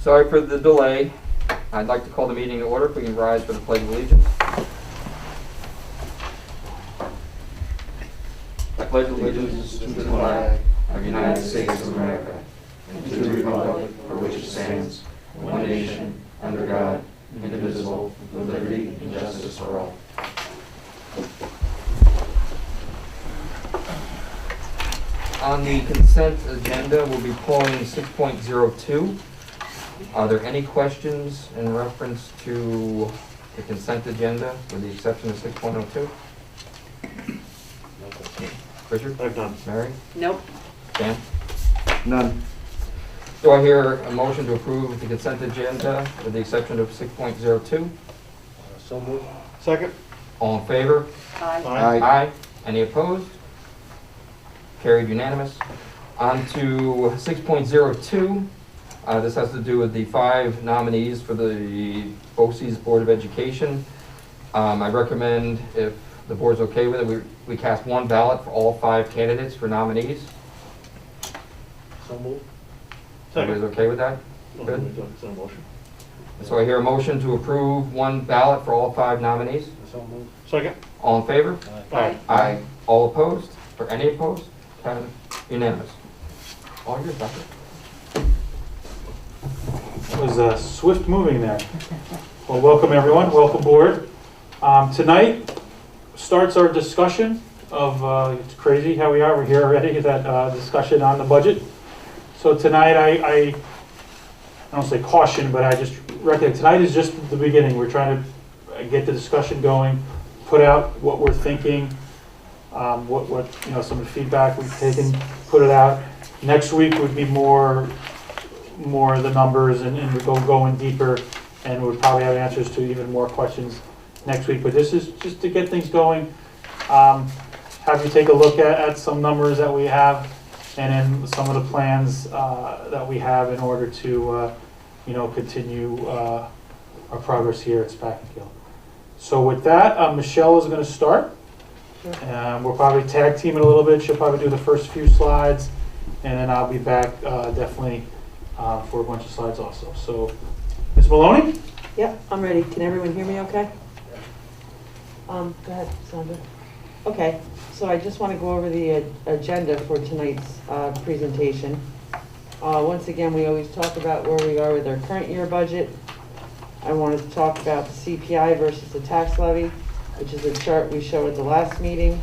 Sorry for the delay. I'd like to call the meeting to order. If we can rise for the Pledge of Allegiance. I pledge allegiance to the flag of the United States of America and to the republic for which it stands, one nation, under God, indivisible, with liberty and justice for all. On the consent agenda, we'll be pulling 6.02. Are there any questions in reference to the consent agenda, with the exception of 6.02? Richard? I've done. Mary? Nope. Dan? None. Do I hear a motion to approve the consent agenda with the exception of 6.02? So moved. Second. All in favor? Aye. Aye. Any opposed? Carried unanimous. On to 6.02. This has to do with the 5 nominees for the BOCES Board of Education. I recommend, if the board's okay with it, we cast one ballot for all 5 candidates for nominees. So moved. Everybody's okay with that? Good. Is that a motion? So I hear a motion to approve one ballot for all 5 nominees. So moved. Second. All in favor? Aye. Aye. All opposed? Or any opposed? Unanimous. All yours, Doctor. It was swift moving there. Well, welcome everyone, welcome board. Tonight starts our discussion of, it's crazy how we're here already, that discussion on the budget. So tonight I don't say caution, but I just reckon tonight is just the beginning. We're trying to get the discussion going, put out what we're thinking, what some of the feedback we've taken, put it out. Next week would be more of the numbers, and we go in deeper, and we'll probably have answers to even more questions next week. But this is just to get things going. Have you take a look at some numbers that we have, and then some of the plans that we have in order to continue our progress here at Spackenkill. So with that, Michelle is going to start. We'll probably tag team it a little bit. She'll probably do the first few slides, and then I'll be back definitely for a bunch of slides also. So, Ms. Maloney? Yep, I'm ready. Can everyone hear me okay? Go ahead, Sandra. Okay, so I just want to go over the agenda for tonight's presentation. Once again, we always talk about where we are with our current year budget. I wanted to talk about the CPI versus the tax levy, which is a chart we showed at the last meeting.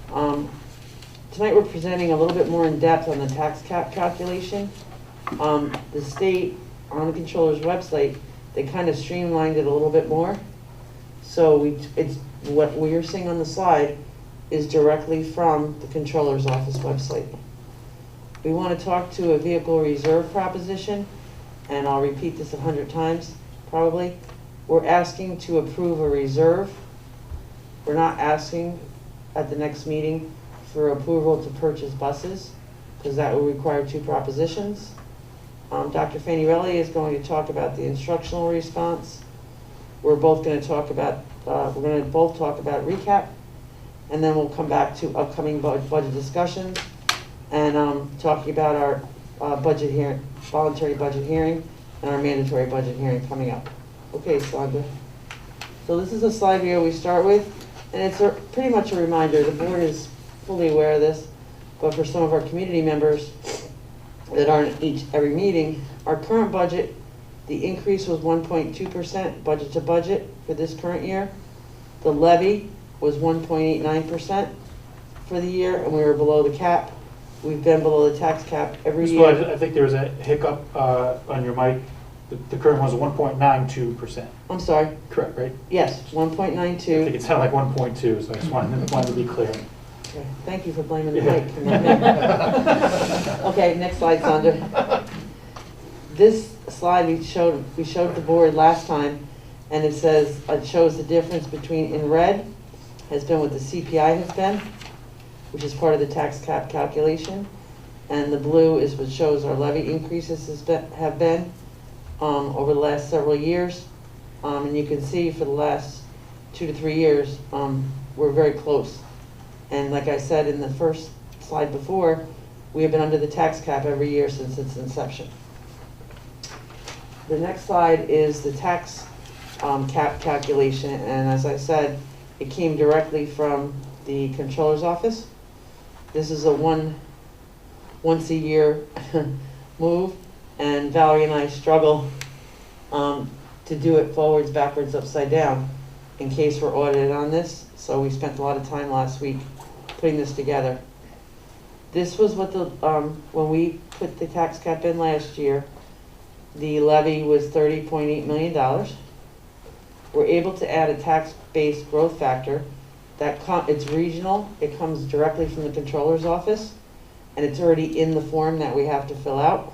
Tonight we're presenting a little bit more in depth on the tax cap calculation. The state, on the controller's website, they kind of streamlined it a little bit more. So it's what we're seeing on the slide is directly from the controller's office website. We want to talk to a vehicle reserve proposition, and I'll repeat this 100 times probably. We're asking to approve a reserve. We're not asking at the next meeting for approval to purchase buses, because that will require 2 propositions. Dr. Fanirelli is going to talk about the instructional response. We're both going to talk about, recap, and then we'll come back to upcoming budget discussions and talking about our budget hearing, voluntary budget hearing, and our mandatory budget hearing coming up. Okay, Sandra. So this is a slide we always start with, and it's pretty much a reminder. The board is fully aware of this, but for some of our community members that aren't every meeting, our current budget, the increase was 1.2% budget to budget for this current year. The levy was 1.89% for the year, and we were below the cap. We've been below the tax cap every year. Well, I think there was a hiccup on your mic. The current one was 1.92%. I'm sorry. Correct, right? Yes, I think 1.92. it sounded like 1.2, so I just wanted to be clear. Okay, thank you for blaming the Yeah. mic. Okay, next slide, Sandra. This slide we showed the board last time, and it shows the difference between, in red has been what the CPI has been, which is part of the tax cap calculation, and the blue is what shows our levy increases have been over the last several years. And you can see for the last 2 to 3 years, we're very close. And like I said in the first slide before, we have been under the tax cap every year since its inception. The next slide is the tax cap calculation, and as I said, it came directly from the controller's office. This is a once a year move, and Valerie and I struggle to do it forwards, backwards, upside down in case we're audited on this. So we spent a lot of time last week putting this together. This was what the when we put the tax cap in last year, the levy was $30.8 million. We're able to add a tax-based growth factor that it's regional. It comes directly from the controller's office, and it's already in the form that we have to fill out.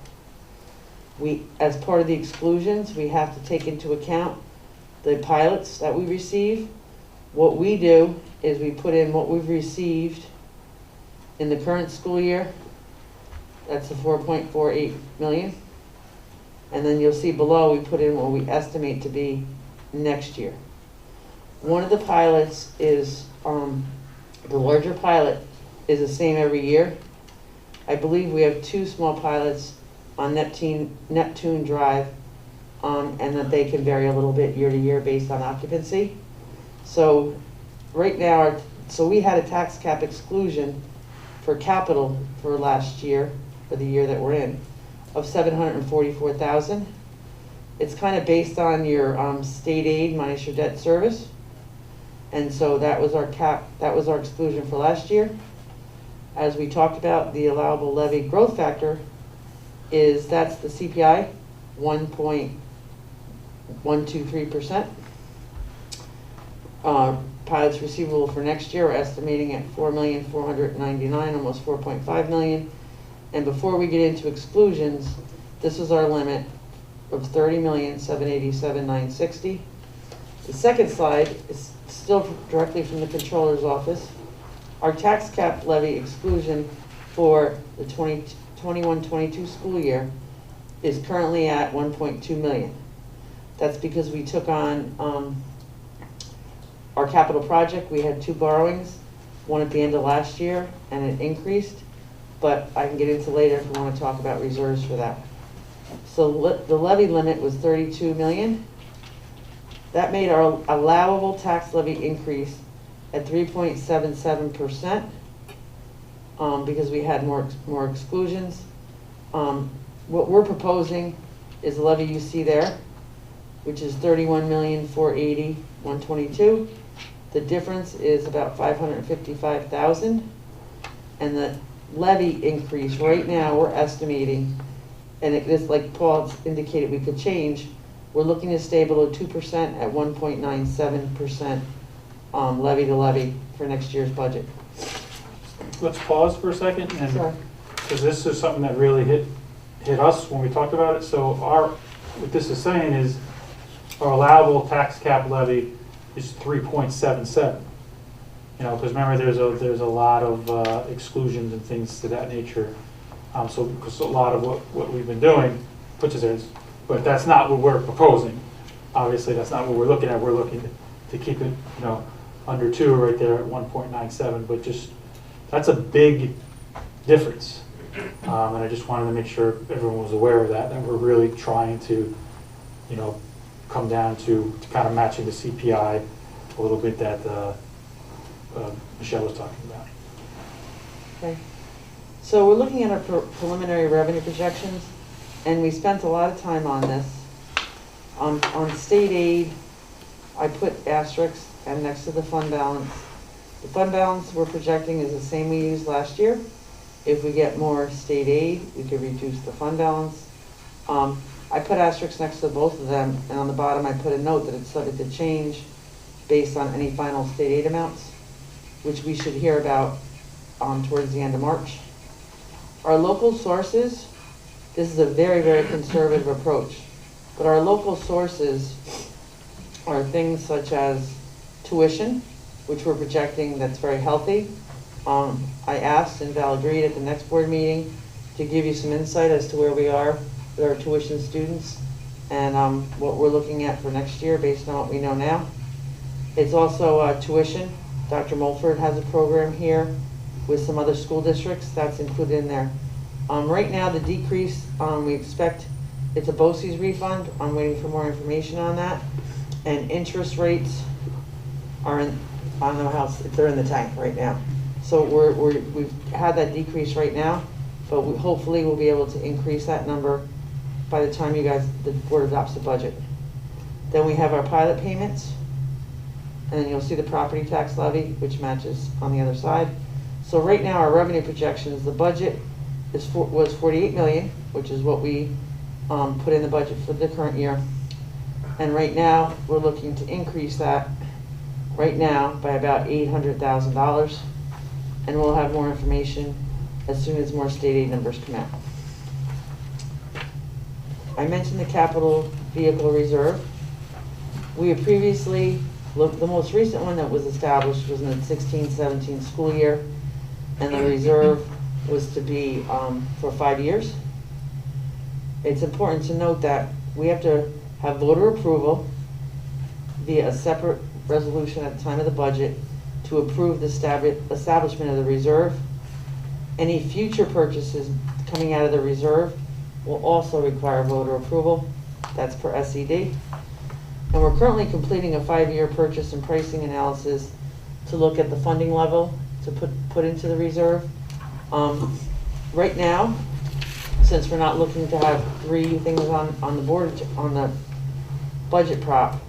We, as part of the exclusions, we have to take into account the pilots that we receive. What we do is we put in what we've received in the current school year. That's the 4.48 million. And then you'll see below we put in what we estimate to be next year. One of the pilots is, the larger pilot is the same every year. I believe we have 2 small pilots on Neptune Drive, and that they can vary a little bit year to year based on occupancy. So right now, so we had a tax cap exclusion for capital for last year, for the year that we're in, of $744,000. It's kind of based on your state aid minus your debt service. And so that was our cap, that was our exclusion for last year. As we talked about, the allowable levy growth factor is, that's the CPI, 1.123%. Pilots receivable for next year, we're estimating at $4,499,000, almost $4.5 million. And before we get into exclusions, this is our limit of $30,787,960. The second slide is still directly from the controller's office. Our tax cap levy exclusion for the 2021-22 school year is currently at 1.2 million. That's because we took on our capital project. We had 2 borrowings, one at the end of last year, and it increased, but I can get into later if we want to talk about reserves for that. So the levy limit was 32 million. That made our allowable tax levy increase at 3.77%, because we had more exclusions. What we're proposing is the levy you see there, which is 31,480,122. The difference is about 555,000, and the levy increase right now we're estimating, and it is like Paul indicated we could change. We're looking to stay below 2% at 1.97% levy to levy for next year's budget. Let's pause for a second, and Sorry. because this is something that really hit us when we talked about it. So what this is saying is our allowable tax cap levy is 3.77. You know, because remember there's a lot of exclusions and things to that nature. So because a lot of what we've been doing puts us in, but that's not what we're proposing. Obviously, that's not what we're looking at. We're looking to keep it, you know, under 2 right there at 1.97. But just that's a big difference. And I just wanted to make sure everyone was aware of that we're really trying to, you know, come down to kind of matching the CPI a little bit that Michelle was talking about. Okay. So we're looking at our preliminary revenue projections, and we spent a lot of time on this. On state aid, I put asterisks and next to the fund balance. The fund balance we're projecting is the same we used last year. If we get more state aid, we could reduce the fund balance. I put asterisks next to both of them, and on the bottom I put a note that it's subject to change based on any final state aid amounts, which we should hear about towards the end of March. Our local sources, this is a very, very conservative approach, but our local sources are things such as tuition, which we're projecting that's very healthy. I asked and Val agreed at the next board meeting to give you some insight as to where we are with our tuition students and what we're looking at for next year based on what we know now. It's also tuition. Dr. Mulford has a program here with some other school districts that's included in there. Right now the decrease we expect it's a BOCES refund. I'm waiting for more information on that. And interest rates are in, I don't know how, they're in the tank right now. So we've had that decrease right now, but we hopefully we'll be able to increase that number by the time the board adopts the budget. Then we have our pilot payments, and then you'll see the property tax levy, which matches on the other side. So right now, our revenue projections, the budget was 48 million, which is what we put in the budget for the current year. And right now, we're looking to increase that right now by about $800,000. And we'll have more information as soon as more state aid numbers come out. I mentioned the capital vehicle reserve. We have previously, the most recent one that was established was in the 16-17 school year, and the reserve was to be for 5 years. It's important to note that we have to have voter approval via a separate resolution at the time of the budget to approve the establishment of the reserve. Any future purchases coming out of the reserve will also require voter approval. That's per SED. And we're currently completing a 5-year purchase and pricing analysis to look at the funding level to put into the reserve. Right now, since we're not looking to have 3 things on the board, on the budget prop,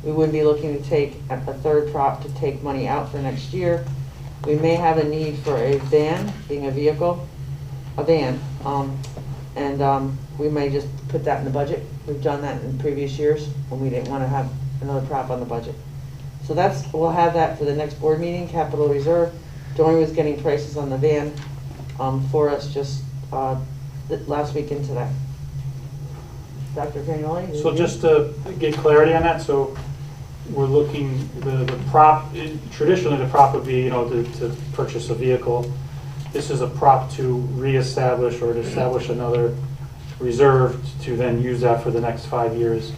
we would be looking to take a 3rd prop to take money out for next year. We may have a need for a van, being a vehicle, a van, and we may just put that in the budget. We've done that in previous years when we didn't want to have another prop on the budget. So we'll have that for the next board meeting, capital reserve. Doreen was getting prices on the van for us just last week and today. Dr. Gragnoli? So just to get clarity on that, so we're looking, the prop, traditionally the prop would be, to purchase a vehicle. This is a prop to reestablish or to establish another reserve to then use that for the next 5 years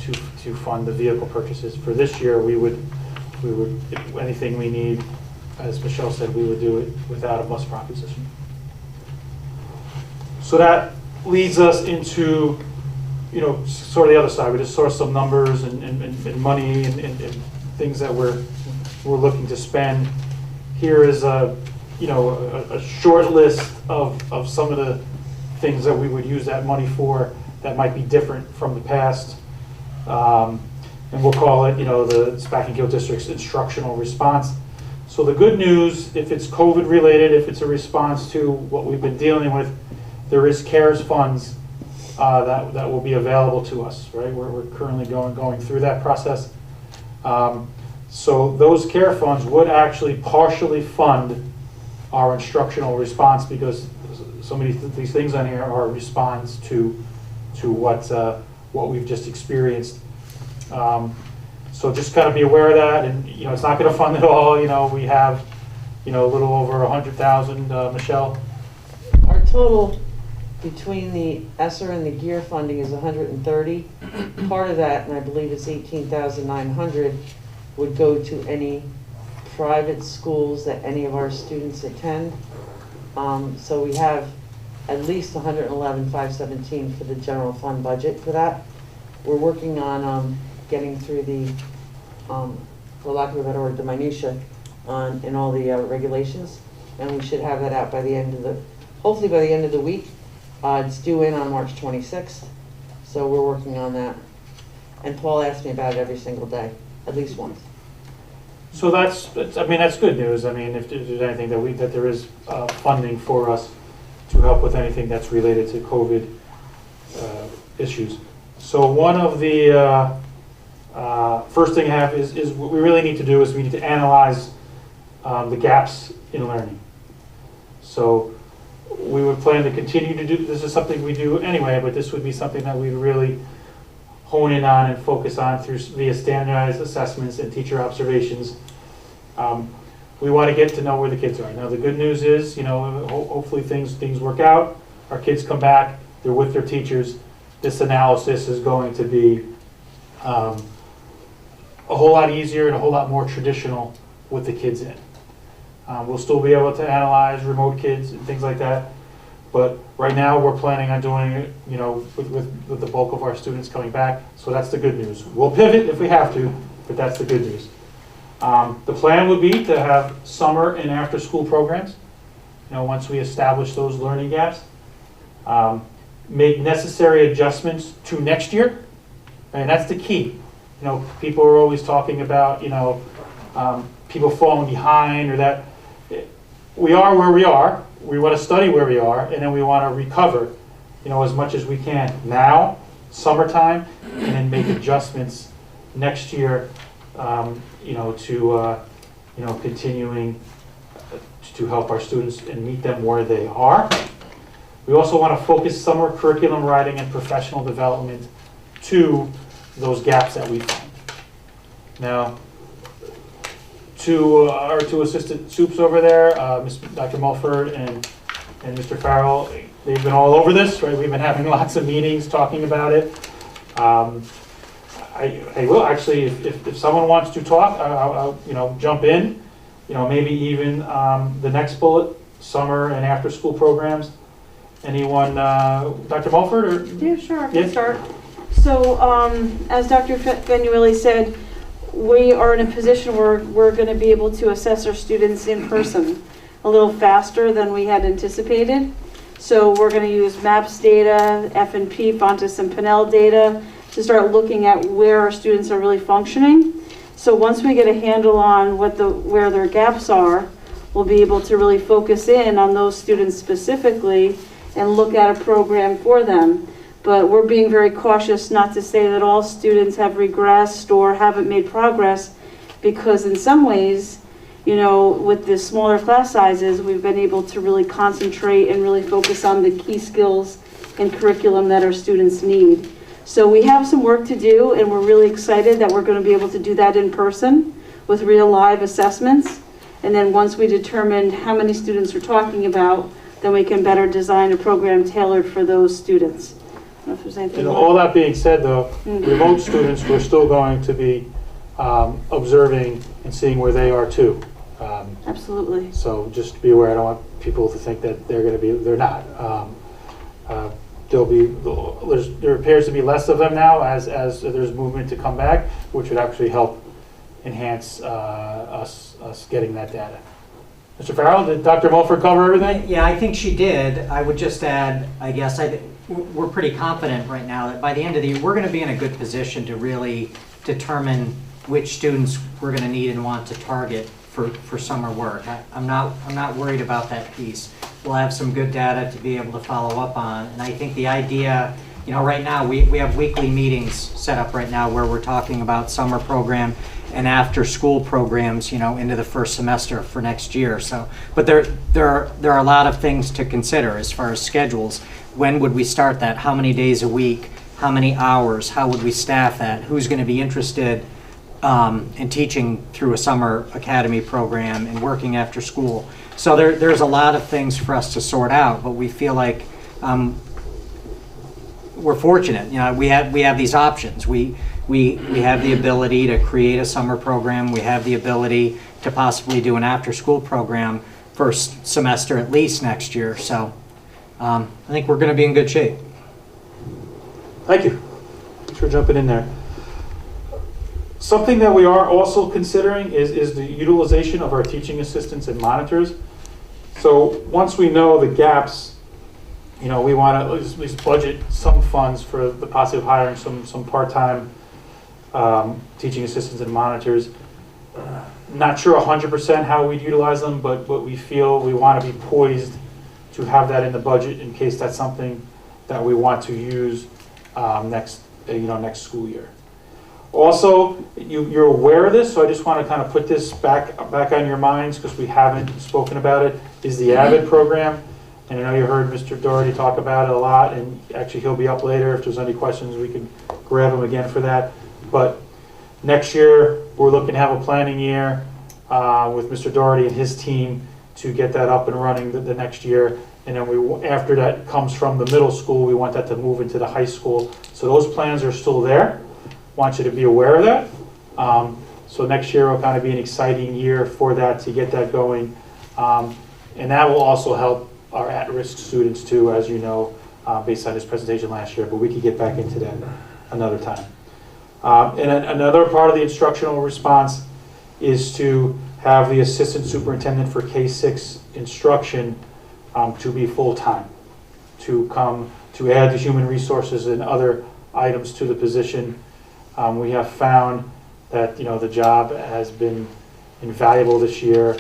to fund the vehicle purchases. For this year, we would, if anything we need, as Michelle said, we would do it without a bus proposition. So that leads us into, sort of the other side. We just saw some numbers and money and things that we're looking to spend. Here is a short list of some of the things that we would use that money for that might be different from the past. And we'll call it, the Spakenkill District's instructional response. So the good news, if it's COVID related, if it's a response to what we've been dealing with, there is CARES funds that will be available to us, right? We're currently going through that process. So those CARE funds would actually partially fund our instructional response, because so many these things on here are a response to what we've just experienced. So just kind of be aware of that, and it's not going to fund it all. We have a little over 100,000. Michelle, Our total between the ESSER and the GEAR funding is 130. Part of that, and I believe it's 18,900, would go to any private schools that any of our students attend. So we have at least 111,517 for the general fund budget for that. We're working on getting through the, for lack of a better word, the minutia in all the regulations, and we should have that out by the end of hopefully by the end of the week. It's due in on March 26th, so we're working on that. And Paul asks me about it every single day, at least once. so that's good news. If there's anything that there is funding for us to help with anything that's related to COVID issues. So one of the first thing I have is what we really need to do is we need to analyze the gaps in learning. So we would plan to continue to do, this is something we do anyway, but this would be something that we'd really hone in on and focus on via standardized assessments and teacher observations. We want to get to know where the kids are. Now the good news is, hopefully things work out. Our kids come back, they're with their teachers. This analysis is going to be a whole lot easier and a whole lot more traditional with the kids in. We'll still be able to analyze remote kids and things like that, But right now, we're planning on doing it, you know, with the bulk of our students coming back. So that's the good news. We'll pivot if we have to, but that's the good news. The plan would be to have summer and after-school programs. You know, once we establish those learning gaps, make necessary adjustments to next year, and that's the key. You know, people are always talking about, you know, people falling behind or that. We are where we are. We want to study where we are, and then we want to recover, you know, as much as we can now, summertime, and then make adjustments next year, you know, you know, continuing to help our students and meet them where they are. We also want to focus summer curriculum writing and professional development to those gaps that we find. Now, to our two assistant soups over there, Dr. Mulford and Mr. Farrell, they've been all over this, right? We've been having lots of meetings talking about it. I will actually, if someone wants to talk, I'll you know, jump in. You know, maybe even the next bullet, summer and after school programs. Anyone, Dr. Mulford? Or? Yeah, sure, I can Yes. start. So, as Dr. Vanuelli said, we are in a position where we're going to be able to assess our students in person a little faster than we had anticipated. So we're going to use MAPS data, F&P, Fontes and Pinnell data to start looking at where our students are really functioning. So once we get a handle on where their gaps are, we'll be able to really focus in on those students specifically and look at a program for them. But we're being very cautious not to say that all students have regressed or haven't made progress, because in some ways, you know, with the smaller class sizes, we've been able to really concentrate and really focus on the key skills and curriculum that our students need. So we have some work to do, and we're really excited that we're going to be able to do that in person with real live assessments. And then once we determine how many students we're talking about, then we can better design a program tailored for those students. I don't know if there's anything And more. all that being said, though, remote students, we're still going to be observing and seeing where they are too. Absolutely. So just be aware. I don't want people to think that they're going to be. They're not. There appears to be less of them now as there's movement to come back, which would actually help enhance us getting that data. Mr. Farrell, did Dr. Mulford cover everything? Yeah, I think she did. I would just add, I guess, we're pretty confident right now that by the end of the year, we're going to be in a good position to really determine which students we're going to need and want to target for summer work. I'm not worried about that piece. We'll have some good data to be able to follow up on. And I think the idea, you know, right now we have weekly meetings set up right now where we're talking about summer program and after school programs, you know, into the first semester for next year. So, but there are a lot of things to consider as far as schedules. When would we start that? How many days a week? How many hours? How would we staff that? Who's going to be interested in teaching through a summer academy program and working after school? So there's a lot of things for us to sort out, but we feel like we're fortunate. You know, we have these options. We have the ability to create a summer program. We have the ability to possibly do an after-school program first semester at least next year. So I think we're going to be in good shape. Thank you. Thanks for jumping in there. Something that we are also considering is the utilization of our teaching assistants and monitors. So once we know the gaps, you know, we want to at least budget some funds for the possibility of hiring some part-time teaching assistants and monitors. Not sure 100% how we'd utilize them, but we feel we want to be poised to have that in the budget in case that's something that we want to use next school year. Also, you're aware of this, so I just want to kind of put this back on your minds because we haven't spoken about it, is the AVID program. And I know you heard Mr. Doherty talk about it a lot, and actually he'll be up later. If there's any questions, we can grab him again for that. But next year, we're looking to have a planning year with Mr. Doherty and his team to get that up and running the next year. And then after that comes from the middle school, we want that to move into the high school. So those plans are still there. Want you to be aware of that. So next year will kind of be an exciting year for that to get that going. And that will also help our at-risk students too, as you know, based on his presentation last year, but we could get back into that another time. And another part of the instructional response is to have the assistant superintendent for K-6 instruction to be full-time, to add the human resources and other items to the position. We have found that the job has been invaluable this year,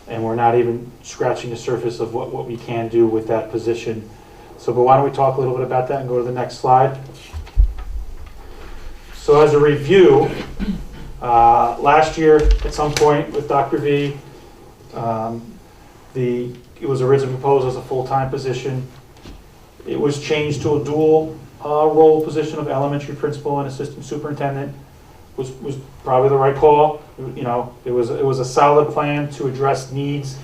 and we're not even scratching the surface of what we can do with that position. So, but why don't we talk a little bit about that and go to the next slide. So as a review, last year at some point with Dr. V, it was originally proposed as a full-time position. It was changed to a dual role position of elementary principal and assistant superintendent. Was probably the right call. It was a solid plan to address needs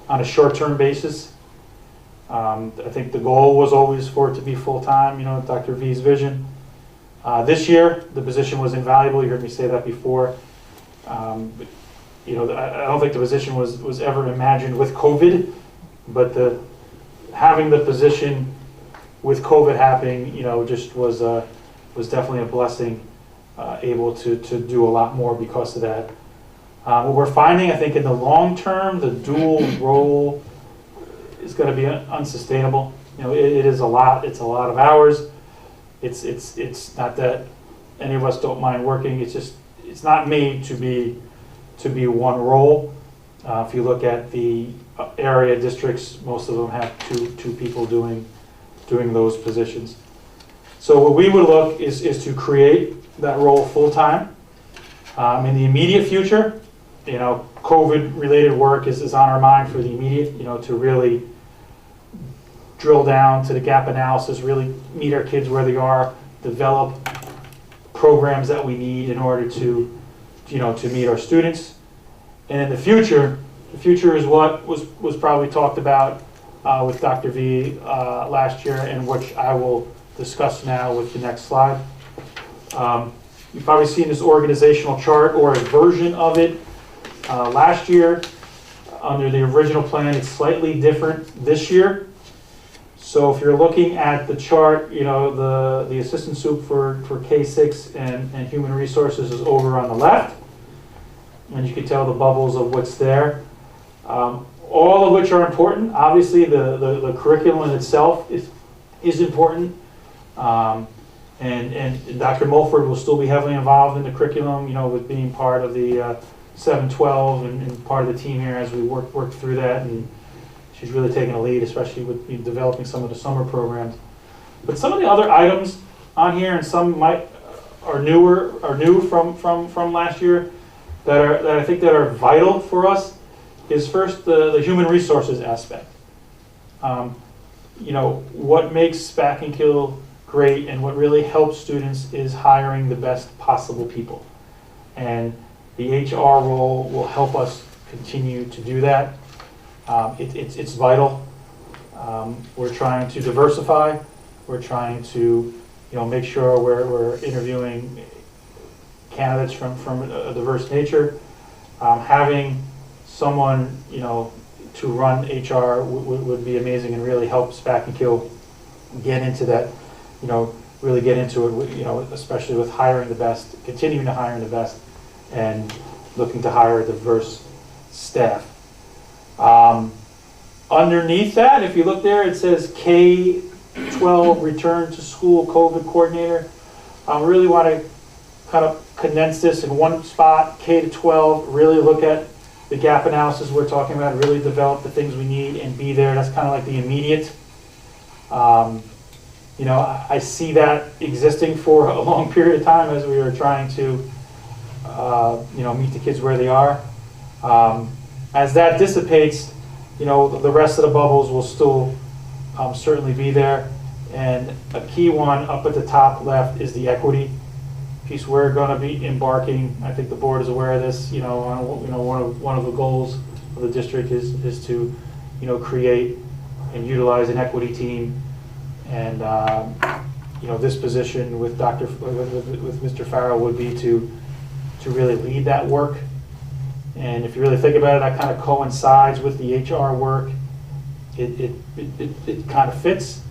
on a short-term basis. I think the goal was always for it to be full-time, Dr. V's vision. This year, the position was invaluable. You heard me say that before. I don't think the position was ever imagined with COVID, but having the position with COVID happening, just was definitely a blessing. Able to do a lot more because of that. What we're finding, I think, in the long term, the dual role is going to be unsustainable. It is a lot. It's a lot of hours. It's not that any of us don't mind working. It's not made to be one role. If you look at the area districts, most of them have two people doing those positions. So what we would look is to create that role full-time. In the immediate future, COVID-related work is on our mind for the immediate, to really drill down to the gap analysis, really meet our kids where they are, develop programs that we need in order to meet our students. And in the future is what was probably talked about with Dr. V last year, and which I will discuss now with the next slide. You've probably seen this organizational chart or a version of it last year. Under the original plan, it's slightly different this year. So if you're looking at the chart, the assistant soup for K-6 and human resources is over on the left. And you can tell the bubbles of what's there. All of which are important. Obviously, the curriculum itself is important. And Dr. Mulford will still be heavily involved in the curriculum, with being part of the 712 and part of the team here as we work through that. And she's really taking a lead, especially with developing some of the summer programs. But some of the other items on here, and some are new from last year, that I think that are vital for us, is first the human resources aspect. What makes Spack and Kill great and what really helps students is hiring the best possible people. And the HR role will help us continue to do that. It's vital. We're trying to diversify. We're trying to make sure we're interviewing candidates from a diverse nature. Having someone to run HR would be amazing and really help Spack and Kill get into that, really get into it, especially with hiring the best, continuing to hire the best, and looking to hire a diverse staff. Underneath that, if you look there, it says K-12 Return to School COVID Coordinator. I really want to kind of condense this in one spot. K-12, really look at the gap analysis we're talking about, really develop the things we need and be there. That's kind of like the immediate. I see that existing for a long period of time as we are trying to, meet the kids where they are. As that dissipates, the rest of the bubbles will still certainly be there. And a key one up at the top left is the equity piece. We're going to be embarking, I think the board is aware of this, on one of the goals of the district is to, create and utilize an equity team. And, this position with with Mr. Farrell would be to really lead that work. And if you really think about it, that kind of coincides with the HR work. it kind of fits.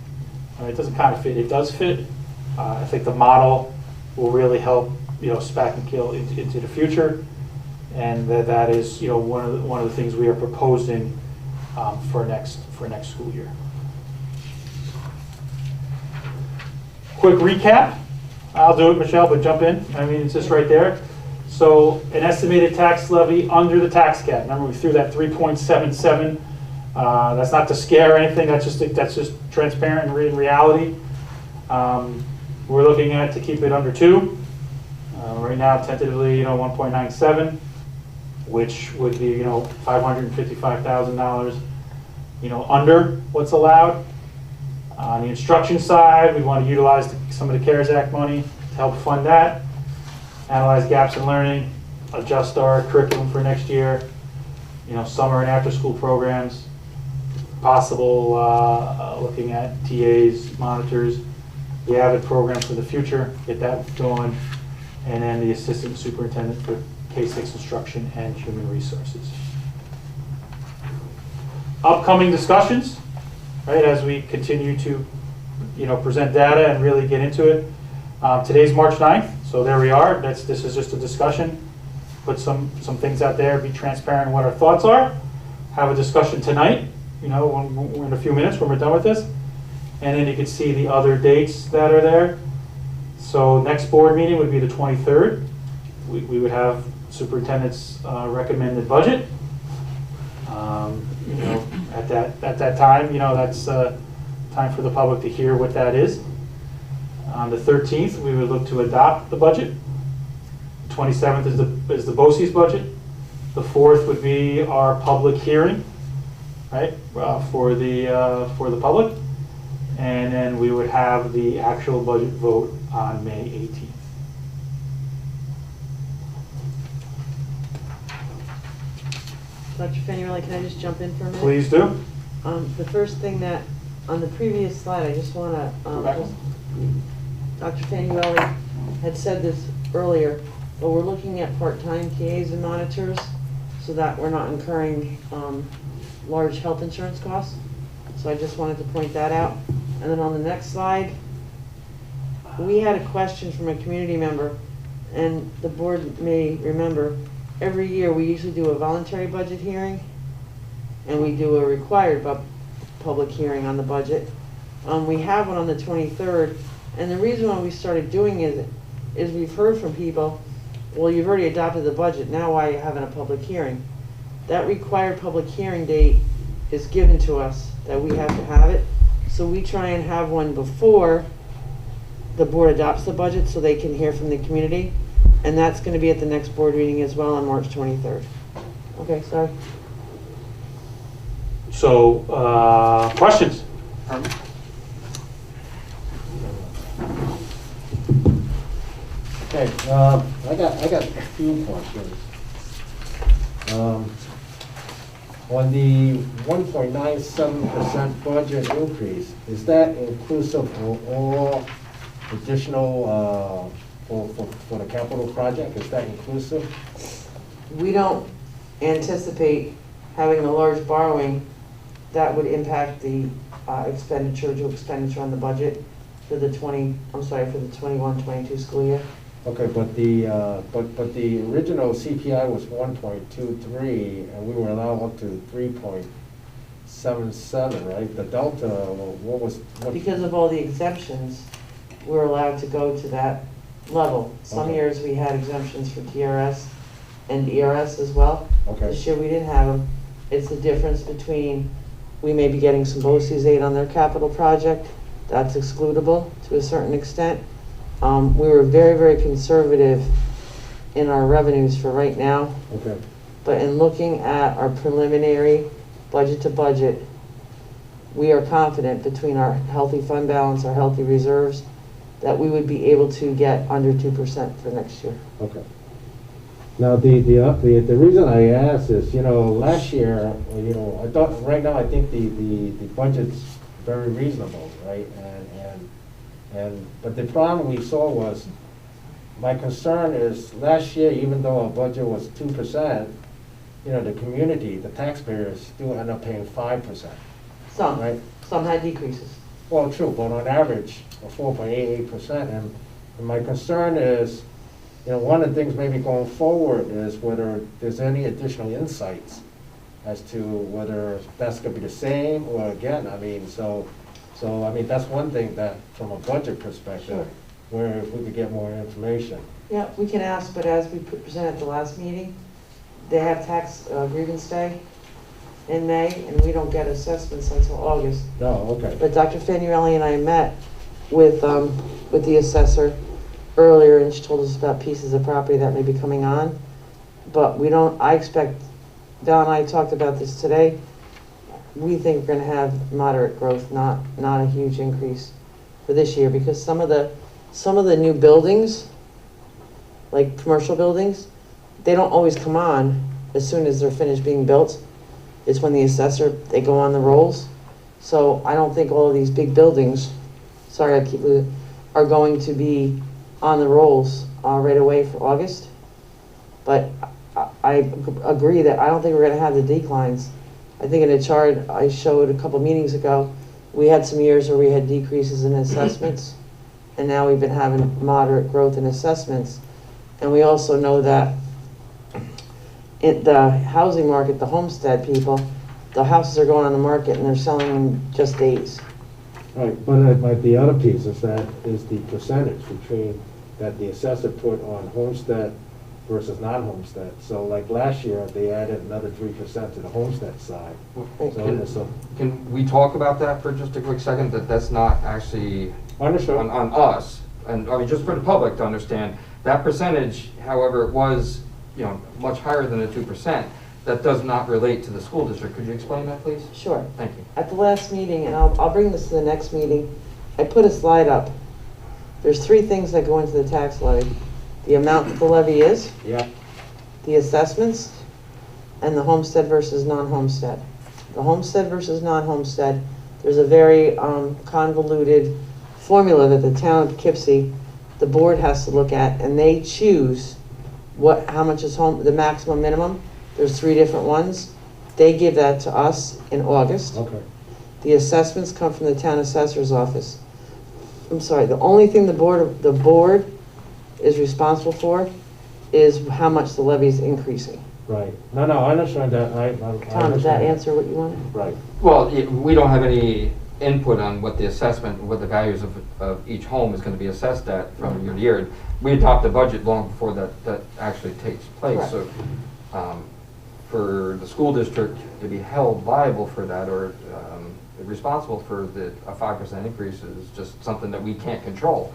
It doesn't kind of fit, it does fit. I think the model will really help, SPAC and Kill into the future. And that is, one of the things we are proposing for next school year. Quick recap. I'll do it, Michelle, but jump in. I mean, it's just right there. So an estimated tax levy under the tax cap. Remember, we threw that 3.77. That's not to scare anything. That's just transparent in reality. We're looking at to keep it under 2. Right now, tentatively, 1.97, which would be, $555,000, under what's allowed. On the instruction side, we want to utilize some of the CARES Act money to help fund that, analyze gaps in learning, adjust our curriculum for next year, summer and after school programs, possible looking at TAs, monitors, the AVID program for the future, get that going, and then the assistant superintendent for K-6 instruction and human resources. Upcoming discussions, right, as we continue to, present data and really get into it. Today's March 9th, so there we are. This is just a discussion. Put some things out there, be transparent in what our thoughts are. Have a discussion tonight, in a few minutes when we're done with this. And then you can see the other dates that are there. So next board meeting would be the 23rd. We would have superintendent's recommended budget. At that time, that's time for the public to hear what that is. On the 13th, we would look to adopt the budget. The 27th is the BOCES budget. The 4th would be our public hearing, right, for the public. And then we would have the actual budget vote on May 18th. Dr. Fanuelli, can I just jump in for a minute? Please do. The first thing that, on the previous slide, I just want to, Dr. Fanuelli had said this earlier, but we're looking at part-time PAs and monitors so that we're not incurring large health insurance costs. So I just wanted to point that out. And then on the next slide, we had a question from a community member, and the board may remember, every year we usually do a voluntary budget hearing, and we do a required public hearing on the budget. We have one on the 23rd, and the reason why we started doing it is we've heard from people, well, you've already adopted the budget, now why are you having a public hearing? That required public hearing date is given to us, that we have to have it. So we try and have one before the board adopts the budget so they can hear from the community. And that's going to be at the next board meeting as well on March 23rd. Okay, sorry. So, questions? Okay, I got a few questions. On the 1.97% budget increase, is that inclusive of all additional for the capital project? Is that inclusive? We don't anticipate having a large borrowing that would impact the expenditure on the budget for the 21-22 school year. Okay, but the original CPI was 1.23, and we were allowed up to 3.77, right? The delta, what? Because of all the exemptions, we're allowed to go to that level. Some Okay. years we had exemptions for TRS and ERS as well. Okay. This year we didn't have them. It's the difference between, we may be getting some BOCES aid on their capital project. That's excludable to a certain extent. We were very, very conservative in our revenues for right now. Okay. But in looking at our preliminary budget to budget, we are confident between our healthy fund balance, our healthy reserves, that we would be able to get under 2% for next year. Okay. Now, the reason I ask is, last year, I thought, right now, I think the budget's very reasonable, right? But the problem we saw was, my concern is, last year, even though our budget was 2%, the community, the taxpayers, still end up paying 5%. Some, right? some had decreases. Well, true, but on average, a 4.88%. And my concern is, you know, one of the things maybe going forward is whether there's any additional insights as to whether that's gonna be the same, or again, I mean, so I mean, that's one thing that, from a budget perspective, where if we could get more information. Yeah, we can ask, but as we presented at the last meeting, they have tax grievance day in May, and we don't get assessments until August. No, okay. But Dr. Fanuelli and I met with the assessor earlier, and she told us about pieces of property that may be coming on. But we don't, I expect, Don and I talked about this today, we think we're gonna have moderate growth, not a huge increase for this year, because some of the new buildings, like commercial buildings, they don't always come on as soon as they're finished being built. It's when the assessor, they go on the rolls. So I don't think all of these big buildings, sorry, I keep losing, are going to be on the rolls right away for August. But I agree that I don't think we're gonna have the declines. I think in a chart I showed a couple meetings ago, we had some years where we had decreases in assessments, and now we've been having moderate growth in assessments. And we also know that in the housing market, the homestead people, the houses are going on the market and they're selling in just days. Right, but the other piece is the percentage between that the assessor put on homestead versus non-homestead. So like last year, they added another 3% to the homestead side. Can we talk about that for just a quick second, that's not actually Understood. on us? And I mean, just for the public to understand, that percentage, however, it was, you know, much higher than the 2%, that does not relate to the school district. Could you explain that, please? Sure. Thank you. At the last meeting, and I'll bring this to the next meeting, I put a slide up. There's 3 things that go into the tax levy. The amount that the levy is, Yeah, the assessments, and the homestead versus non-homestead. The homestead versus non-homestead, there's a very convoluted formula that the town of Poughkeepsie, the board has to look at, and they choose how much is the maximum minimum. There's 3 different ones. They give that to us in August. okay. The assessments come from the town assessor's office. I'm sorry, the only thing the board is responsible for is how much the levy is increasing. Right. No, I understand that. I Tom, does that understand answer what you wanted? Right. Well, we don't have any input on what the assessment, what the values of each home is going to be assessed at from year to year. We adopt the budget long before that actually takes place. Correct. So for the school district to be held liable for that, or responsible for a 5% increase, is just something that we can't control.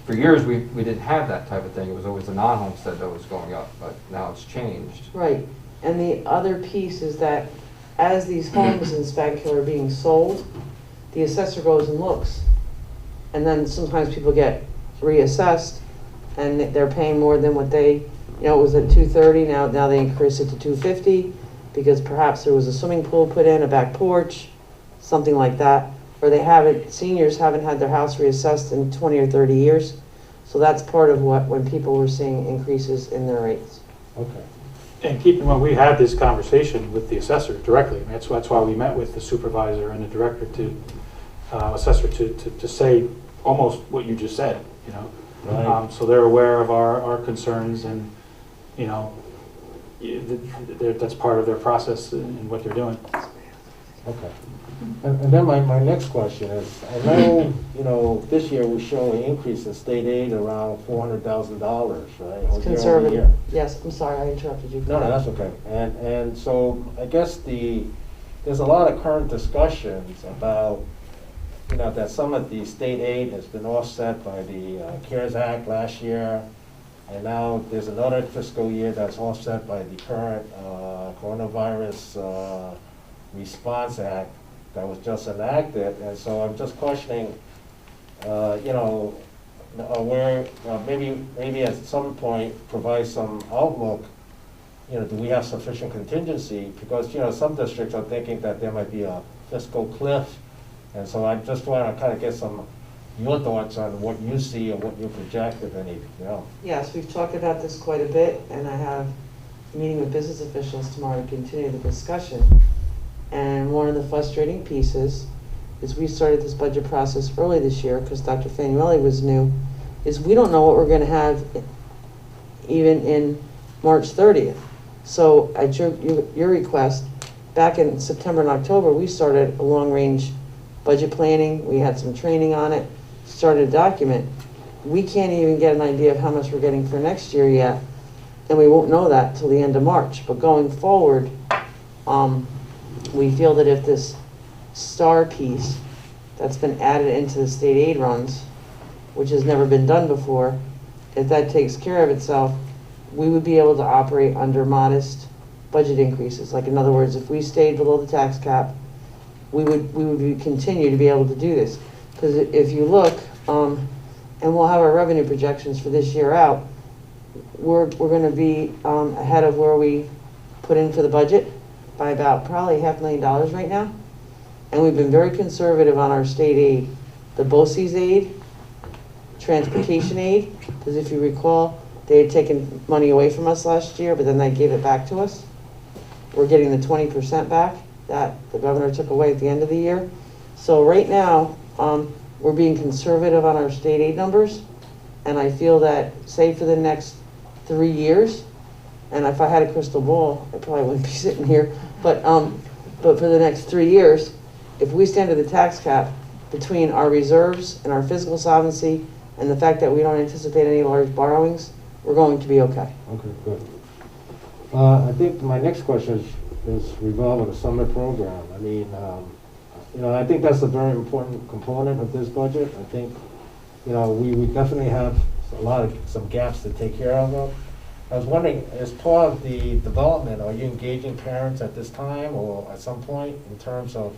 For years, we didn't have that type of thing. It was always the non-homestead that was going up, but now it's changed. Right. And the other piece is that as these homes in Spaghill are being sold, the assessor goes and looks. And then sometimes people get reassessed and they're paying more than what they, you know, it was at $230, now they increase it to $250 because perhaps there was a swimming pool put in, a back porch, something like that. Or seniors haven't had their house reassessed in 20 or 30 years. So that's part of when people were seeing increases in their rates. Okay. And keep in mind, we had this conversation with the assessor directly. That's why we met with the supervisor and the director assessor to say almost what you just said, you know. Right. So they're aware of our concerns, and, you know, that's part of their process in what they're doing. Okay. And then my next question is, I know, you know, this year we show an increase in state aid around $400,000, right? It's conservative. Yes, I'm sorry, I interrupted you. No, that's okay. And so I guess there's a lot of current discussions about, you know, that some of the state aid has been offset by the CARES Act last year, and now there's another fiscal year that's offset by the current coronavirus Response Act that was just enacted. And so I'm just questioning, you know, where maybe at some point provide some outlook. You know, do we have sufficient contingency? Because, you know, some districts are thinking that there might be a fiscal cliff. And so I just want to kind of get your thoughts on what you see and what you project, if any, you know. Yes, we've talked about this quite a bit, and I have a meeting with business officials tomorrow to continue the discussion. And one of the frustrating pieces is we started this budget process early this year because Dr. Fanuelli was new, is we don't know what we're gonna have even in March 30th. So at your request, back in September and October, we started a long-range budget planning. We had some training on it, started a document. We can't even get an idea of how much we're getting for next year yet, and we won't know that till the end of March. But going forward, we feel that if this STAR piece that's been added into the state aid runs, which has never been done before, if that takes care of itself, we would be able to operate under modest budget increases. Like, in other words, if we stayed below the tax cap, we would continue to be able to do this. Because if you look, and we'll have our revenue projections for this year out, we're going to be ahead of where we put in for the budget by about probably $500,000 right now. And we've been very conservative on our state aid, the BOCES aid, transportation aid, because if you recall, they had taken money away from us last year, but then they gave it back to us. We're getting the 20% back that the governor took away at the end of the year. So right now, we're being conservative on our state aid numbers, and I feel that, say for the next 3 years, and if I had a crystal ball, I probably wouldn't be sitting here, but for the next 3 years, if we stand at the tax cap between our reserves and our fiscal solvency and the fact that we don't anticipate any large borrowings, we're going to be okay. Okay, good. I think my next question is revolving the summer program. I mean, I think that's a very important component of this budget. I think, we definitely have some gaps to take care of. I was wondering, as part of the development, are you engaging parents at this time or at some point in terms of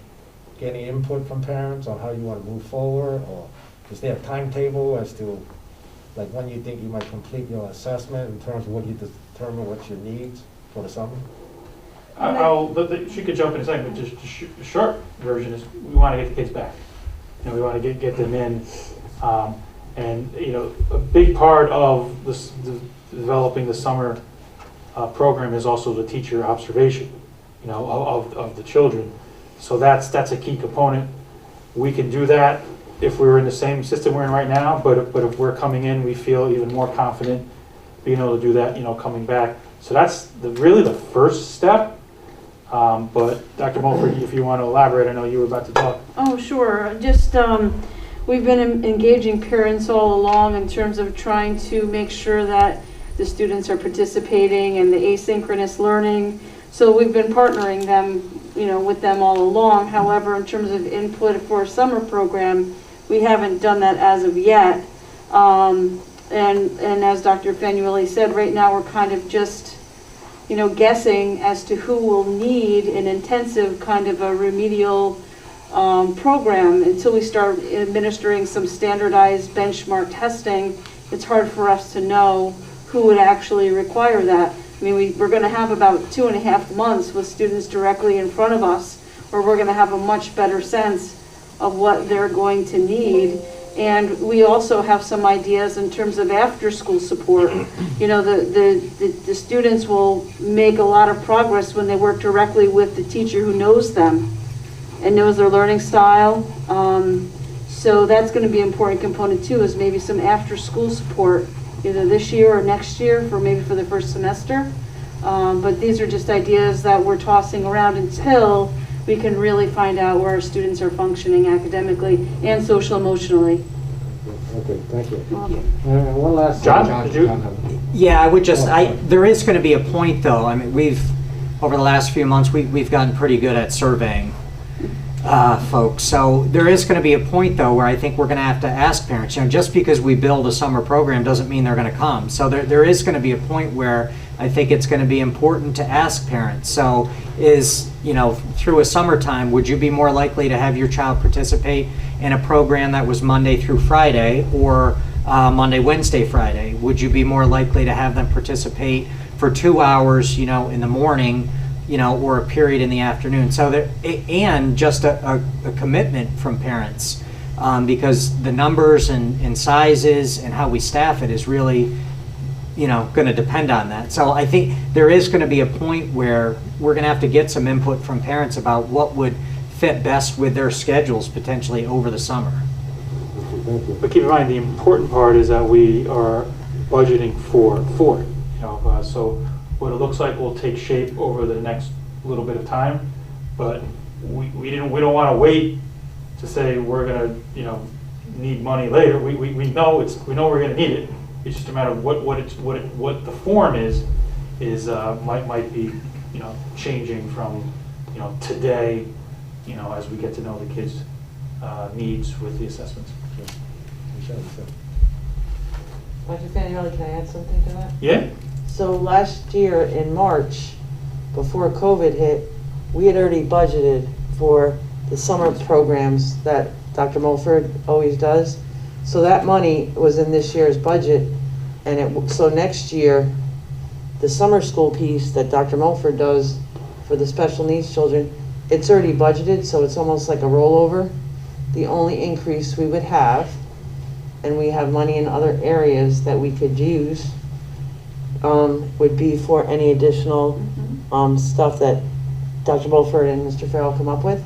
getting input from parents on how you want to move forward? Or is there a timetable as to like when you think you might complete your assessment in terms of what you determine what's your needs for the summer? She could jump in a second, but just the short version is we want to get the kids back. We want to get them in. And a big part of this, developing the summer program is also the teacher observation, of the children. So that's a key component. We can do that if we were in the same system we're in right now, but if we're coming in, we feel even more confident being able to do that, coming back. So that's really the first step. But Dr. Mulford, if you want to elaborate, I know you were about to talk. Oh, sure. Just we've been engaging parents all along in terms of trying to make sure that the students are participating in the asynchronous learning. So we've been partnering them, with them all along. However, in terms of input for a summer program, we haven't done that as of yet. And as Dr. Fanuelli said, right now we're kind of just, guessing as to who will need an intensive kind of a remedial program. Until we start administering some standardized benchmark testing, it's hard for us to know who would actually require that. I mean, we're going to have about 2.5 months with students directly in front of us, where we're going to have a much better sense of what they're going to need. And we also have some ideas in terms of after-school support. The students will make a lot of progress when they work directly with the teacher who knows them and knows their learning style. So that's going to be an important component too, is maybe some after-school support, either this year or next year for the first semester. But these are just ideas that we're tossing around until we can really find out where our students are functioning academically and social emotionally. Okay, thank you. Welcome. One last John, did you? Yeah, I would just, there is going to be a point though. I mean, over the last few months, we've gotten pretty good at surveying folks. So there is going to be a point though where I think we're going to have to ask parents, just because we build a summer program doesn't mean they're going to come. So there is going to be a point where I think it's going to be important to ask parents. So through a summertime, would you be more likely to have your child participate in a program that was Monday through Friday or Monday, Wednesday, Friday? Would you be more likely to have them participate for 2 hours, in the morning, or a period in the afternoon? So and just a commitment from parents, because the numbers and sizes and how we staff it is really going to depend on that. So I think there is going to be a point where we're going to have to get some input from parents about what would fit best with their schedules potentially over the summer. Thank you. But keep in mind, the important part is that we are budgeting for it. So what it looks like will take shape over the next little bit of time, but we don't want to wait to say we're gonna need money later. We know we're gonna need it. It's just a matter of what the form is might be changing from today as we get to know the kids' needs with the assessments. Dr. Fanielli, can I add something to that? Yeah. So last year in March, before COVID hit, we had already budgeted for the summer programs that Dr. Mulford always does. So that money was in this year's budget, and so next year, the summer school piece that Dr. Mulford does for the special needs children, it's already budgeted, so it's almost like a rollover. The only increase we would have, and we have money in other areas that we could use, would be for any additional stuff that Dr. Mulford and Mr. Farrell come up with.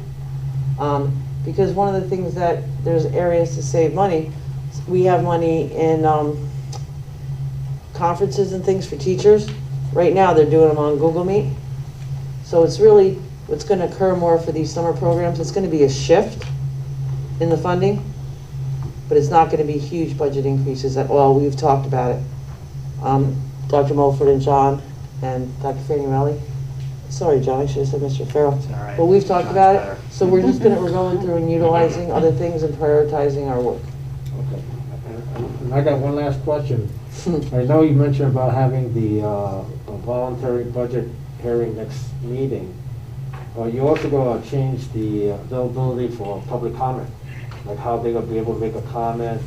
Because one of the things that there's areas to save money, we have money in conferences and things for teachers. Right now they're doing them on Google Meet. So it's really, what's going to occur more for these summer programs, it's going to be a shift in the funding, but it's not going to be huge budget increases at all. We've talked about it. Dr. Mulford and John and Dr. Fanielli. Sorry, John, I should have said Mr. Farrell. It's all right. But we've talked John's about better. it. So we're going through and utilizing other things and prioritizing our work. Okay. And I got one last question. I know you mentioned about having the voluntary budget hearing next meeting. You also going to change the availability for public comment, like how they're going to be able to make a comment.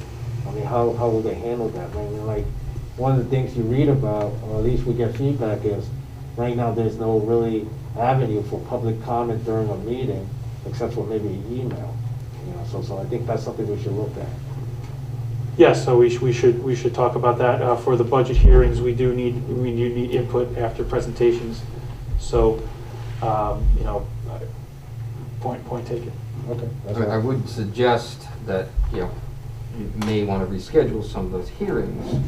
I mean, how will they handle that? I mean, like, one of the things you read about, or at least we get feedback, is right now there's no really avenue for public comment during a meeting, except for maybe email. So I think that's something we should look at. Yes, so we should talk about that. For the budget hearings, we do need input after presentations. So, point taken. Okay. I would suggest that, you may want to reschedule some of those hearings,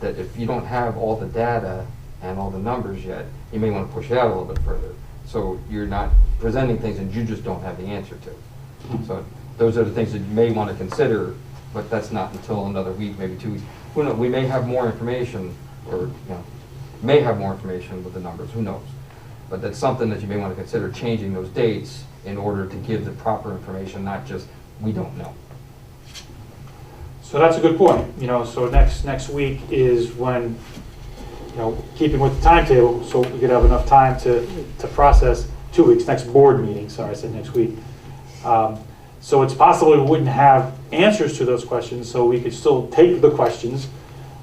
that if you don't have all the data and all the numbers yet, you may want to push it out a little bit further. So you're not presenting things and you just don't have the answer to. So those are the things that you may want to consider, but that's not until another week, maybe 2 weeks. Who knows? We may have more information, or may have more information with the numbers, who knows? But that's something that you may want to consider, changing those dates in order to give the proper information, not just, we don't know. So that's a good point. So next week is when, keeping with the timetable, so we could have enough time to process 2 weeks, next board meeting, sorry, I said next week. So it's possible we wouldn't have answers to those questions, so we could still take the questions,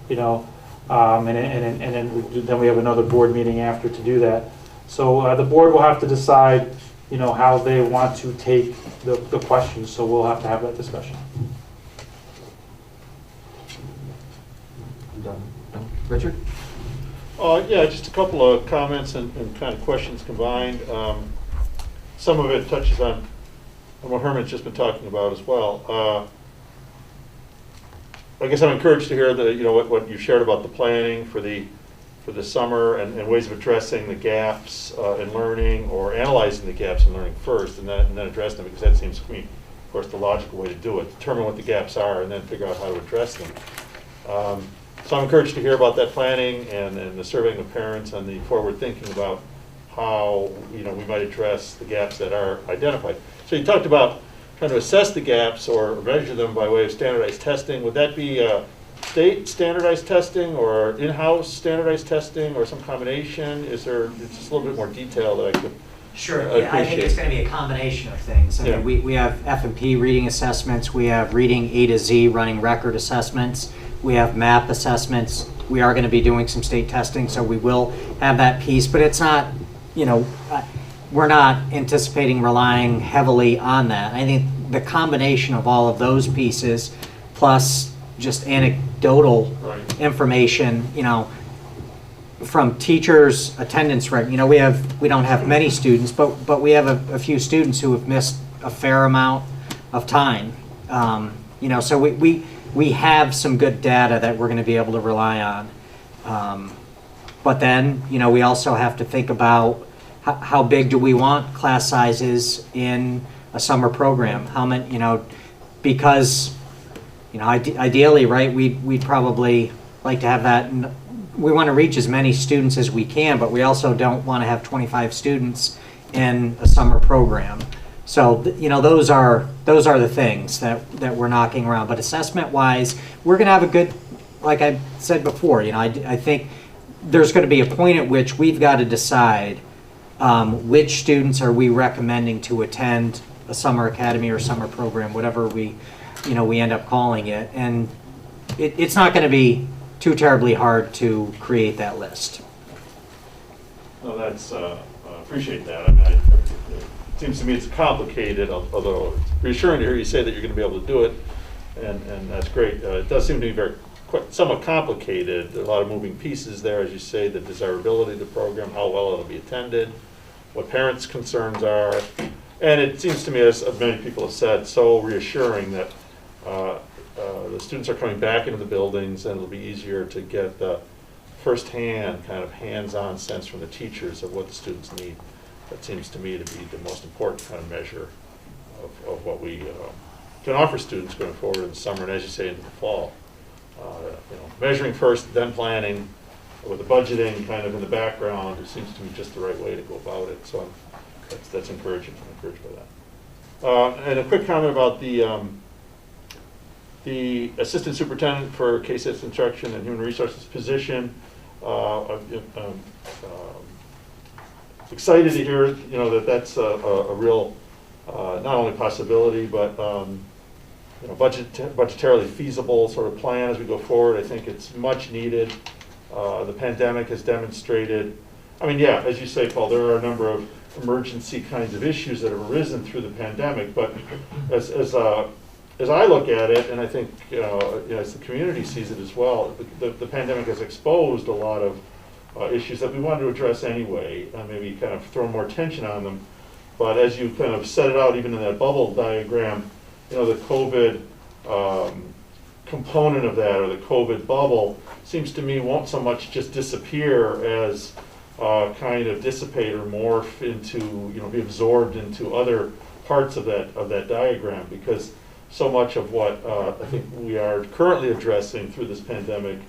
and then we have another board meeting after to do that. So the board will have to decide, how they want to take the questions, so we'll have to have that discussion. Done. Richard? Yeah, just a couple of comments and kind of questions combined. Some of it touches on what Herman's just been talking about as well. I guess I'm encouraged to hear what you shared about the planning for the summer and ways of addressing the gaps in learning, or analyzing the gaps in learning first and then address them, because that seems to me, of course, the logical way to do it. Determine what the gaps are and then figure out how to address them. So I'm encouraged to hear about that planning and the surveying of parents and the forward thinking about how we might address the gaps that are identified. So you talked about trying to assess the gaps or measure them by way of standardized testing. Would that be state standardized testing or in-house standardized testing or some combination? Is there just a little bit more detail that I could Sure, appreciate? yeah, I think it's going to be a combination of things. I mean, we have F&P reading assessments, we have reading A to Z running record assessments, we have MAP assessments. We are going to be doing some state testing, so we will have that piece, but it's not, we're not anticipating relying heavily on that. I think the combination of all of those pieces, plus just anecdotal Right. information, you know, from teachers' attendance rate. You know, we don't have many students, but we have a few students who have missed a fair amount of time. You know, so we have some good data that we're going to be able to rely on. But then, you know, we also have to think about how big do we want class sizes in a summer program? How many, you know, because, you know, ideally, right, we'd probably like to have that. We want to reach as many students as we can, but we also don't want to have 25 students in a summer program. So, you know, those are the things that we're knocking around. But assessment-wise, we're going to have a good, like I said before, you know, I think there's going to be a point at which we've got to decide which students are we recommending to attend a summer academy or summer program, whatever we end up calling it. And it's not going to be too terribly hard to create that list. No, that's, appreciate that. I mean, it seems to me it's complicated, although it's reassuring to hear you say that you're going to be able to do it, and that's great. It does seem to be somewhat complicated. There are a lot of moving pieces there, as you say, the desirability of the program, how well it'll be attended, what parents' concerns are. And it seems to me, as many people have said, so reassuring that the students are coming back into the buildings, and it'll be easier to get the first-hand, kind of hands-on sense from the teachers of what the students need. That seems to me to be the most important kind of measure of what we can offer students going forward in the summer, and as you say, into the fall. You know, measuring first, then planning, with the budgeting kind of in the background, it seems to me just the right way to go about it. So that's encouraging. I'm encouraged by that. And a quick comment about the assistant superintendent for K-6 instruction and human resources position. Excited to hear, you know, that's a real not only possibility, but you know, budgetarily feasible sort of plan as we go forward. I think it's much needed. The pandemic has demonstrated, I mean, yeah, as you say, Paul, there are a number of emergency kinds of issues that have arisen through the pandemic, but as I look at it, and I think you know, as the community sees it as well, the pandemic has exposed a lot of issues that we wanted to address anyway, maybe kind of throw more attention on them. But as you kind of set it out, even in that bubble diagram, you know, the COVID component of that, or the COVID bubble, seems to me won't so much just disappear as kind of dissipate or morph into, you know, be absorbed into other parts of that diagram, because so much of what I think we are currently addressing through this pandemic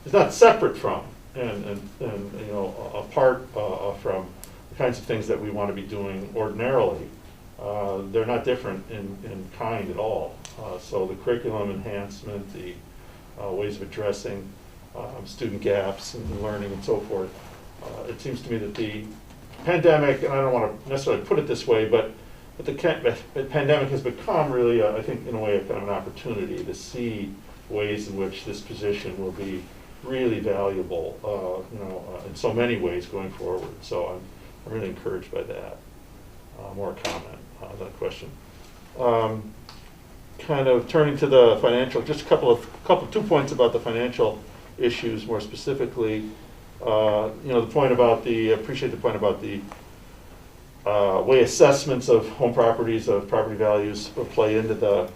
is not separate from and you know, apart from the kinds of things that we want to be doing ordinarily. They're not different in kind at all. So the curriculum enhancement, the ways of addressing student gaps in learning and so forth. It seems to me that the pandemic, and I don't want to necessarily put it this way, but the pandemic has become really, I think, in a way, a kind of an opportunity to see ways in which this position will be really valuable, you know, in so many ways going forward. So I'm really encouraged by that. More comment on that question. Kind of turning to the financial, just two points about the financial issues more specifically. You know, the point about appreciate the point about the way assessments of home properties, of property values play into the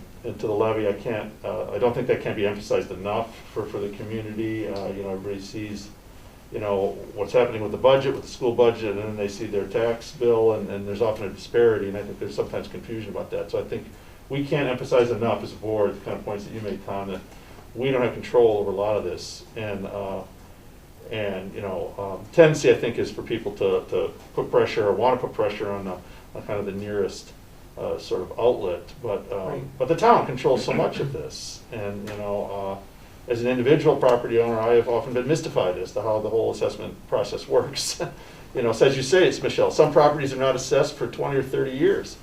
levy. I don't think that can be emphasized enough for the community. You know, everybody sees, you know, what's happening with the budget, with the school budget, and then they see their tax bill, and there's often a disparity, and I think there's sometimes confusion about that. So I think we can't emphasize enough as a board the kind of points that you made, Tom, that we don't have control over a lot of this, and you know, tendency I think is for people to put pressure or want to put pressure on kind of the nearest sort of outlet, but the town controls so much of this, and you know, as an individual property owner, I have often been mystified as to how the whole assessment process works. You know, so as you say, it's Michelle, some properties are not assessed for 20 or 30 years.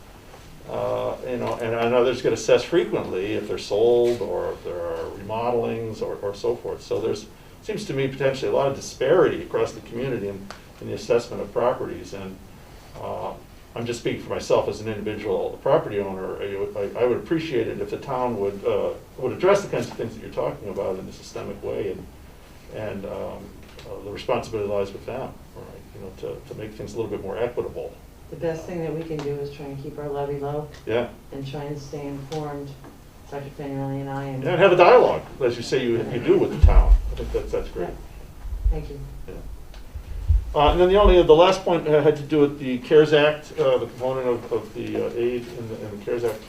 You know, and others get assessed frequently if they're sold or if there are remodelings or so forth. So there's, seems to me, potentially a lot of disparity across the community in the assessment of properties. And I'm just speaking for myself as an individual property owner, I would appreciate it if the town would address the kinds of things that you're talking about in a systemic way, and the responsibility lies with them, right? You know, to make things a little bit more equitable. The best thing that we can do is try and keep our levy low Yeah. and try and stay informed, Dr. Faneuili and I. And And have a dialogue, as you say you do with the town. I think that's great. Thank you. Yeah. And then the last point had to do with the CARES Act, the component of the aid in the CARES Act.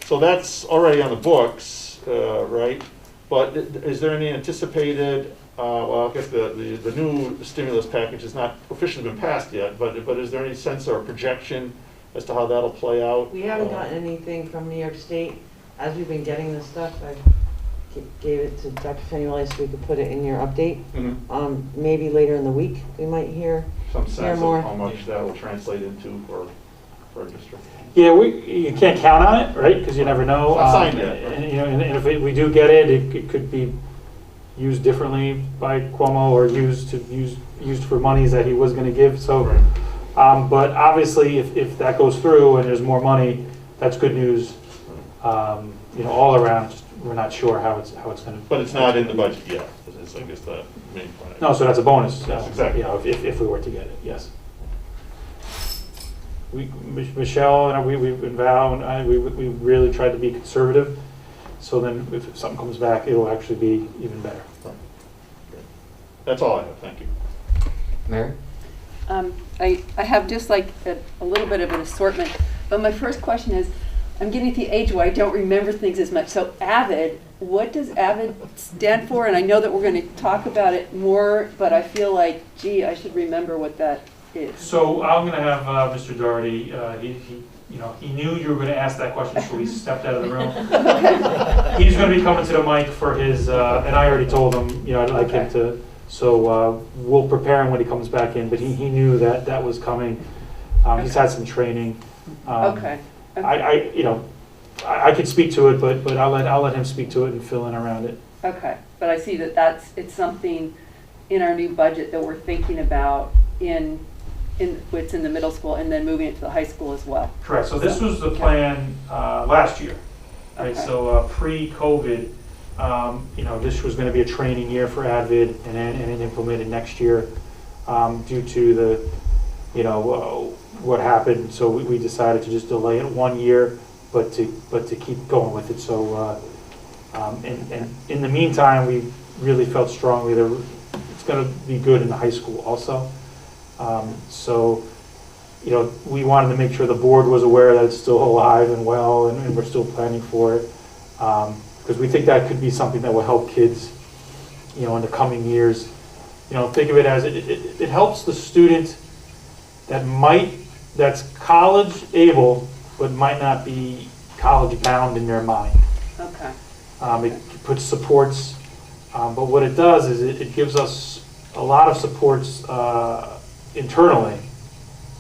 So that's already on the books, right? But is there any anticipated, well, I guess the new stimulus package has not officially been passed yet, but is there any sense or projection as to how that'll play out? We haven't gotten anything from New York State. As we've been getting this stuff, I gave it to Dr. Faneuili so we could put it in your update. Mhm. Maybe later in the week, we might hear Some more. sense of how much that will translate into for our district. Yeah, you can't count on it, right, because you never know. It's not signed yet, right? And, you know, and if we do get it, it could be used differently by Cuomo or used for monies that he was going to give, so. Right. But obviously, if that goes through and there's more money, that's good news, you know, all around. Just, we're not sure how it's going to. But it's not in the budget yet, is I guess the main point. No, so that's a bonus. Yes, exactly. You know, if we were to get it, yes. Michelle and and Val and I, we really tried to be conservative. So then if something comes back, it'll actually be even better. That's all I have, thank you. Mary? I have just like a little bit of an assortment, but my first question is, I'm getting to the age where I don't remember things as much. So AVID, what does AVID stand for? And I know that we're going to talk about it more, but I feel like, gee, I should remember what that is. So I'm going to have Mr. Doherty, he knew you were going to ask that question, so he stepped out of the room. He's going to be coming to the mic for his, and I already told him, you know, I'd like him to, so we'll prepare him when he comes back in, but he knew that was coming. He's had some training. Okay. I could speak to it, but I'll let him speak to it and fill in around it. Okay, but I see that it's something in our new budget that we're thinking about in what's in the middle school and then moving it to the high school as well. Correct. So this was the plan last year, right? Okay. So pre-COVID, this was going to be a training year for AVID and then implemented next year due to the, what happened. So we decided to just delay it 1 year, but to keep going with it. So and in the meantime, we really felt strongly that it's going to be good in the high school also. So we wanted to make sure the board was aware that it's still alive and well, and we're still planning for it, because we think that could be something that will help kids, in the coming years. Think of it as it helps the student that's college able, but might not be college bound in their mind. Okay. It puts supports, but what it does is it gives us a lot of supports internally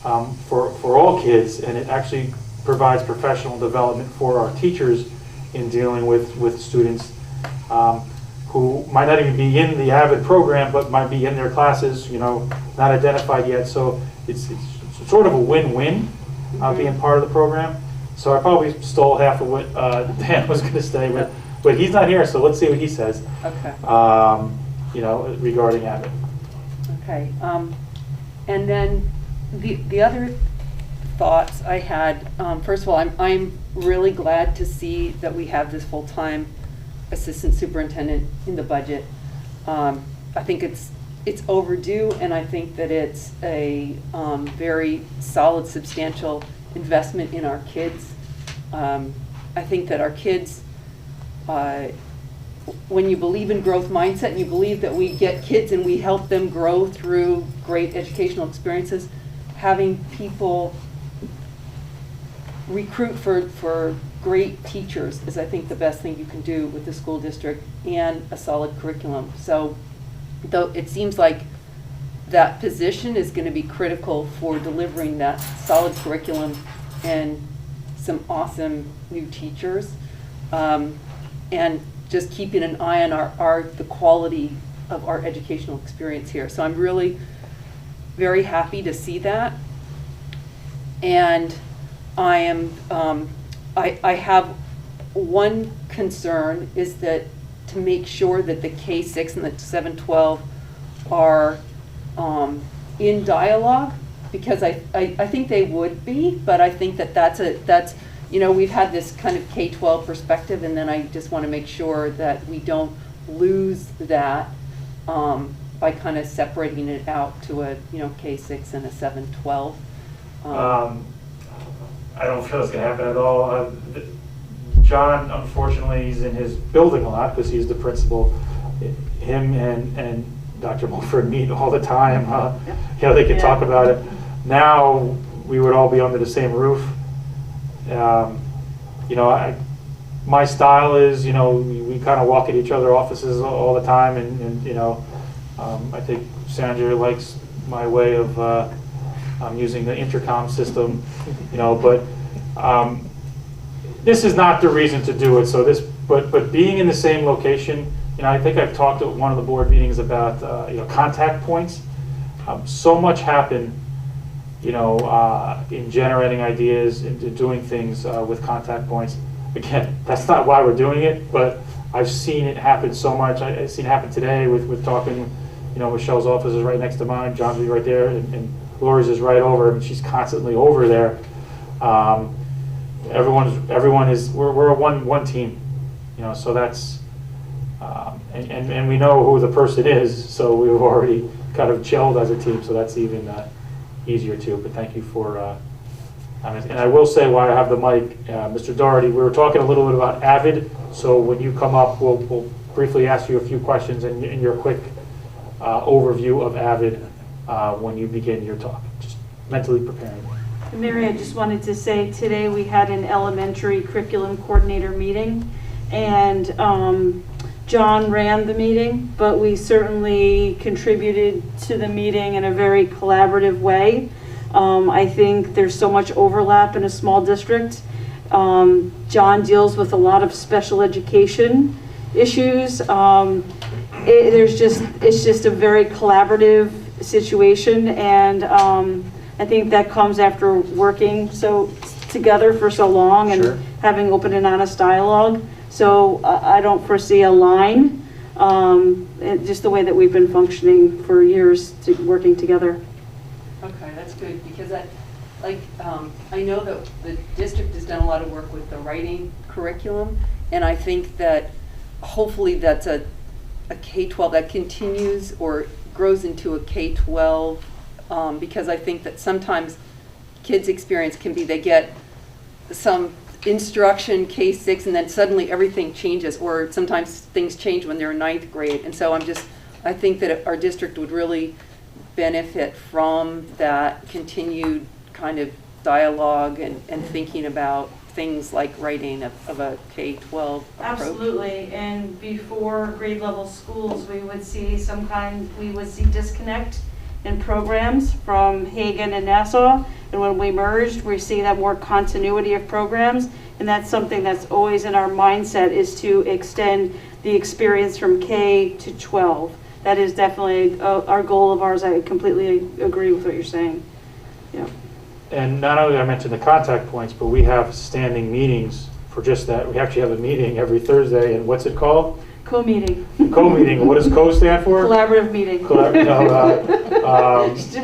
for all kids, and it actually provides professional development for our teachers in dealing with students who might not even be in the AVID program, but might be in their classes, not identified yet. So it's sort of a win-win being part of the program. So I probably stole half of what Dan was going to say, but he's not here, so let's see what he says. Okay. Regarding AVID. Okay. And then the other thoughts I had, first of all, I'm really glad to see that we have this full-time assistant superintendent in the budget. I think it's overdue, and I think that it's a very solid, substantial investment in our kids. I think that our kids, when you believe in growth mindset and you believe that we get kids and we help them grow through great educational experiences, having people recruit for great teachers is, I think, the best thing you can do with the school district and a solid curriculum. So though it seems like that position is going to be critical for delivering that solid curriculum and some awesome new teachers, and just keeping an eye on the quality of our educational experience here. So I'm really very happy to see that. And I am, I have one concern is that to make sure that the K-6 and the 7-12 are in dialogue, because I think they would be, but I think that that's, you know, we've had this kind of K-12 perspective, and then I just want to make sure that we don't lose that by kind of separating it out to a, you know, K-6 and a 7-12. I don't feel it's going to happen at all. John, unfortunately, he's in his building a lot because he's the principal. Him and Dr. Mulford meet all the time. You know, they can talk about it. Now we would all be under the same roof. You know, my style is, you know, we kind of walk at each other's offices all the time, and you know, I think Sandra likes my way of using the intercom system, you know, but this is not the reason to do it. So this, but being in the same location, you know, I think I've talked at one of the board meetings about you know, contact points. So much happened, you know, in generating ideas, into doing things with contact points. Again, that's not why we're doing it, but I've seen it happen so much. I've seen it happen today with talking, you know, Michelle's office is right next to mine, John's right there, and Lori's is right over, and she's constantly over there. Everyone is, we're a one team, you know, so that's, and we know who the person is, so we've already kind of gelled as a team, so that's even easier too. But thank you for, and I will say while I have the mic, Mr. Doherty, we were talking a little bit about AVID, so when you come up, we'll briefly ask you a few questions and your quick overview of AVID when you begin your talk. Just mentally preparing. Mary, I just wanted to say today we had an elementary curriculum coordinator meeting, and John ran the meeting, but we certainly contributed to the meeting in a very collaborative way. I think there's so much overlap in a small district. John deals with a lot of special education issues. It's just a very collaborative situation, and I think that comes after working together for so long and Sure. having open and honest dialogue. So I don't foresee a line, just the way that we've been functioning for years, working together. Okay, that's good, because I know that the district has done a lot of work with the writing curriculum, and I think that hopefully that's a K-12 that continues or grows into a K-12, because I think that sometimes kids' experience can be they get some instruction K-6 and then suddenly everything changes, or sometimes things change when they're in 9th grade. And so I think that our district would really benefit from that continued kind of dialogue and thinking about things like writing of a K-12 approach. Absolutely, and before grade level schools, we would see disconnect in programs from Hagen and Nassau, and when we merged, we see that more continuity of programs, and that's something that's always in our mindset, is to extend the experience from K to 12. That is definitely our goal of ours. I completely agree with what you're saying. Yeah. And not only I mentioned the contact points, but we have standing meetings for just that. We actually have a meeting every Thursday, and what's it called? CoMeeting. CoMeeting. What does Co stand for? Collaborative meeting.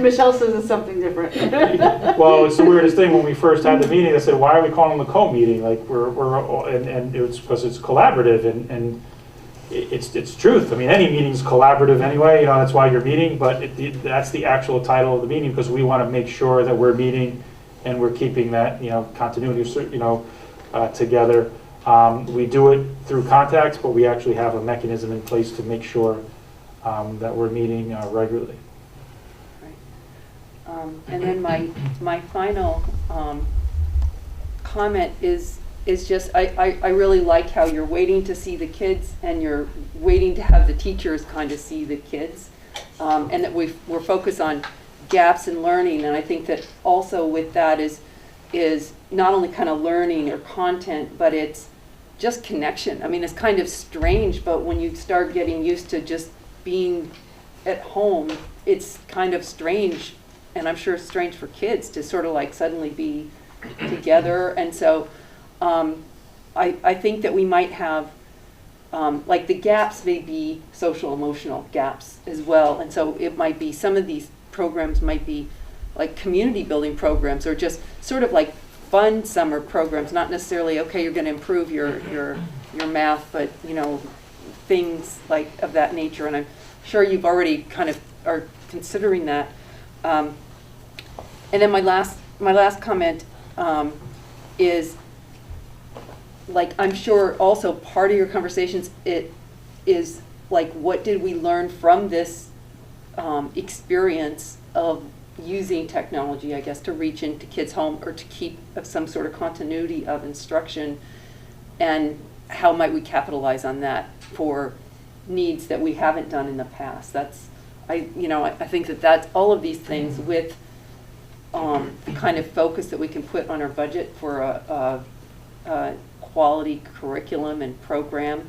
Michelle says it's something different. Well, it's the weirdest thing. When we first had the meeting, I said, "Why are we calling the CoMeeting?" Like and it was because it's collaborative, and it's truth. I mean, any meeting's collaborative anyway. You know, that's why you're meeting. But that's the actual title of the meeting, because we want to make sure that we're meeting and we're keeping that, you know, continuity, you know, together. We do it through contacts, but we actually have a mechanism in place to make sure that we're meeting regularly. Right. And then my final comment is just, I really like how you're waiting to see the kids and you're waiting to have the teachers kind of see the kids, and that we're focused on gaps in learning. And I think that also with that is not only kind of learning or content, but it's just connection. I mean, it's kind of strange, but when you start getting used to just being at home, it's kind of strange and I'm sure strange for kids to sort of like suddenly be together. And so I think that we might have, like the gaps may be social emotional gaps as well. And so it might be, some of these programs might be like community building programs, or just sort of like fun summer programs, not necessarily, okay, you're going to improve your math, but you know, things like of that nature. And I'm sure you've already kind of are considering that. And then my last comment is, like, I'm sure also part of your conversations, it is like, what did we learn from this experience of using technology, I guess, to reach into kids' home, or to keep some sort of continuity of instruction, and how might we capitalize on that for needs that we haven't done in the past? That's, I think that's all of these things with the kind of focus that we can put on our budget for a quality curriculum and program,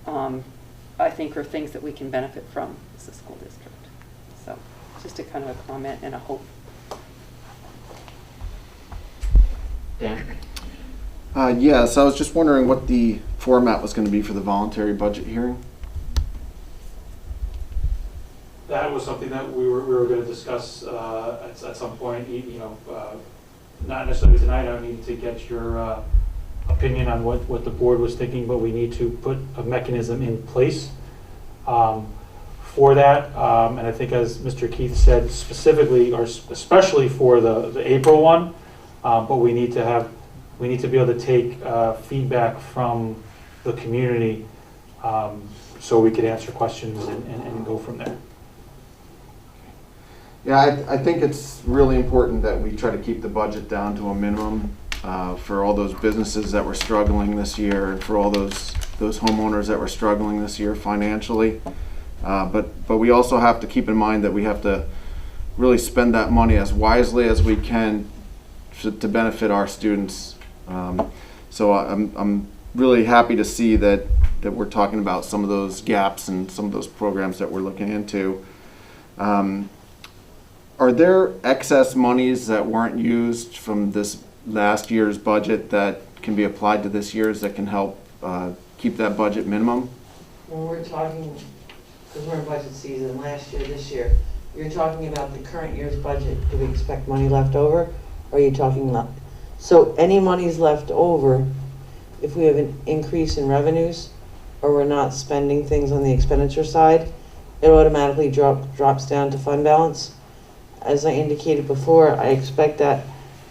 I think are things that we can benefit from as a school district. So just a kind of a comment and a hope. Dan? Yes, I was just wondering what the format was going to be for the voluntary budget hearing. That was something that we were going to discuss at some point, not necessarily tonight. I need to get your opinion on what the board was thinking, but we need to put a mechanism in place for that. And I think, as Mr. Keith said, specifically, or especially for the April one, but we need to be able to take feedback from the community so we could answer questions and go from there. Yeah, I think it's really important that we try to keep the budget down to a minimum for all those businesses that were struggling this year, and for all those homeowners that were struggling this year financially. But we also have to keep in mind that we have to really spend that money as wisely as we can to benefit our students. So I'm really happy to see that we're talking about some of those gaps and some of those programs that we're looking into. Are there excess monies that weren't used from this last year's budget that can be applied to this year's that can help keep that budget minimum? When we're talking, because we're in budget season, last year, this year, you're talking about the current year's budget. Do we expect money left over? Or are you talking left? So any money's left over, if we have an increase in revenues, or we're not spending things on the expenditure side, it automatically drops down to fund balance. As I indicated before, I expect that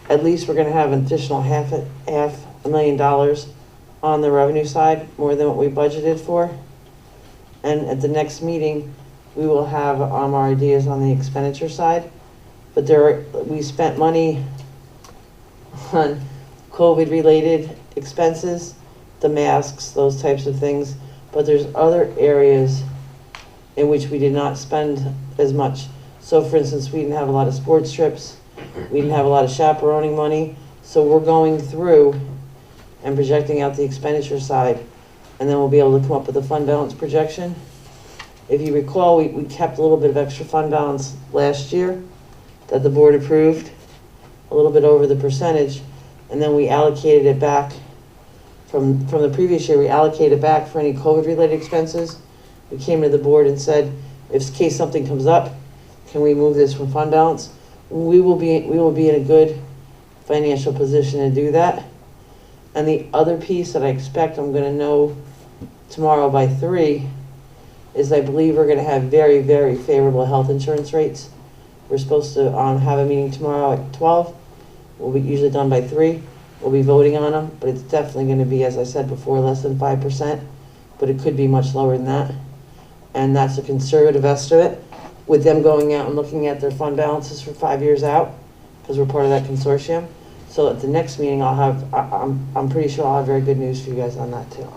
at least we're going to have an additional half $500,000 on the revenue side, more than what we budgeted for. And at the next meeting, we will have our ideas on the expenditure side. But we spent money on COVID-related expenses, the masks, those types of things. But there's other areas in which we did not spend as much. So for instance, we didn't have a lot of sports trips. We didn't have a lot of chaperoning money. So we're going through and projecting out the expenditure side, and then we'll be able to come up with a fund balance projection. If you recall, we kept a little bit of extra fund balance last year that the board approved, a little bit over the percentage, and then we allocated it back from the previous year. We allocated back for any COVID-related expenses. We came to the board and said, if in case something comes up, can we move this from fund balance? We will be in a good financial position to do that. And the other piece that I expect I'm going to know tomorrow by 3 is I believe we're going to have very, very favorable health insurance rates. We're supposed to have a meeting tomorrow at 12. We'll be usually done by 3. We'll be voting on them, but it's definitely going to be, as I said before, less than 5%, but it could be much lower than that. And that's a conservative estimate, with them going out and looking at their fund balances for 5 years out, because we're part of that consortium. So at the next meeting, I'm pretty sure I'll have very good news for you guys on that too.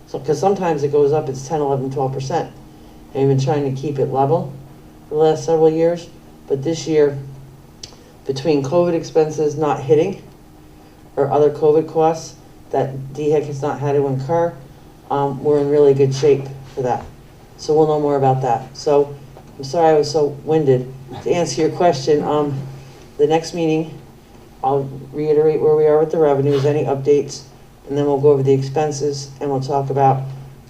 So, because sometimes it goes up, it's 10, 11, 12%. And we've been trying to keep it level for the last several years. But this year, between COVID expenses not hitting, or other COVID costs that DHEC has not had to incur, we're in really good shape for that. So we'll know more about that. So I'm sorry I was so winded. To answer your question, the next meeting, I'll reiterate where we are with the revenues, any updates, and then we'll go over the expenses, and we'll talk about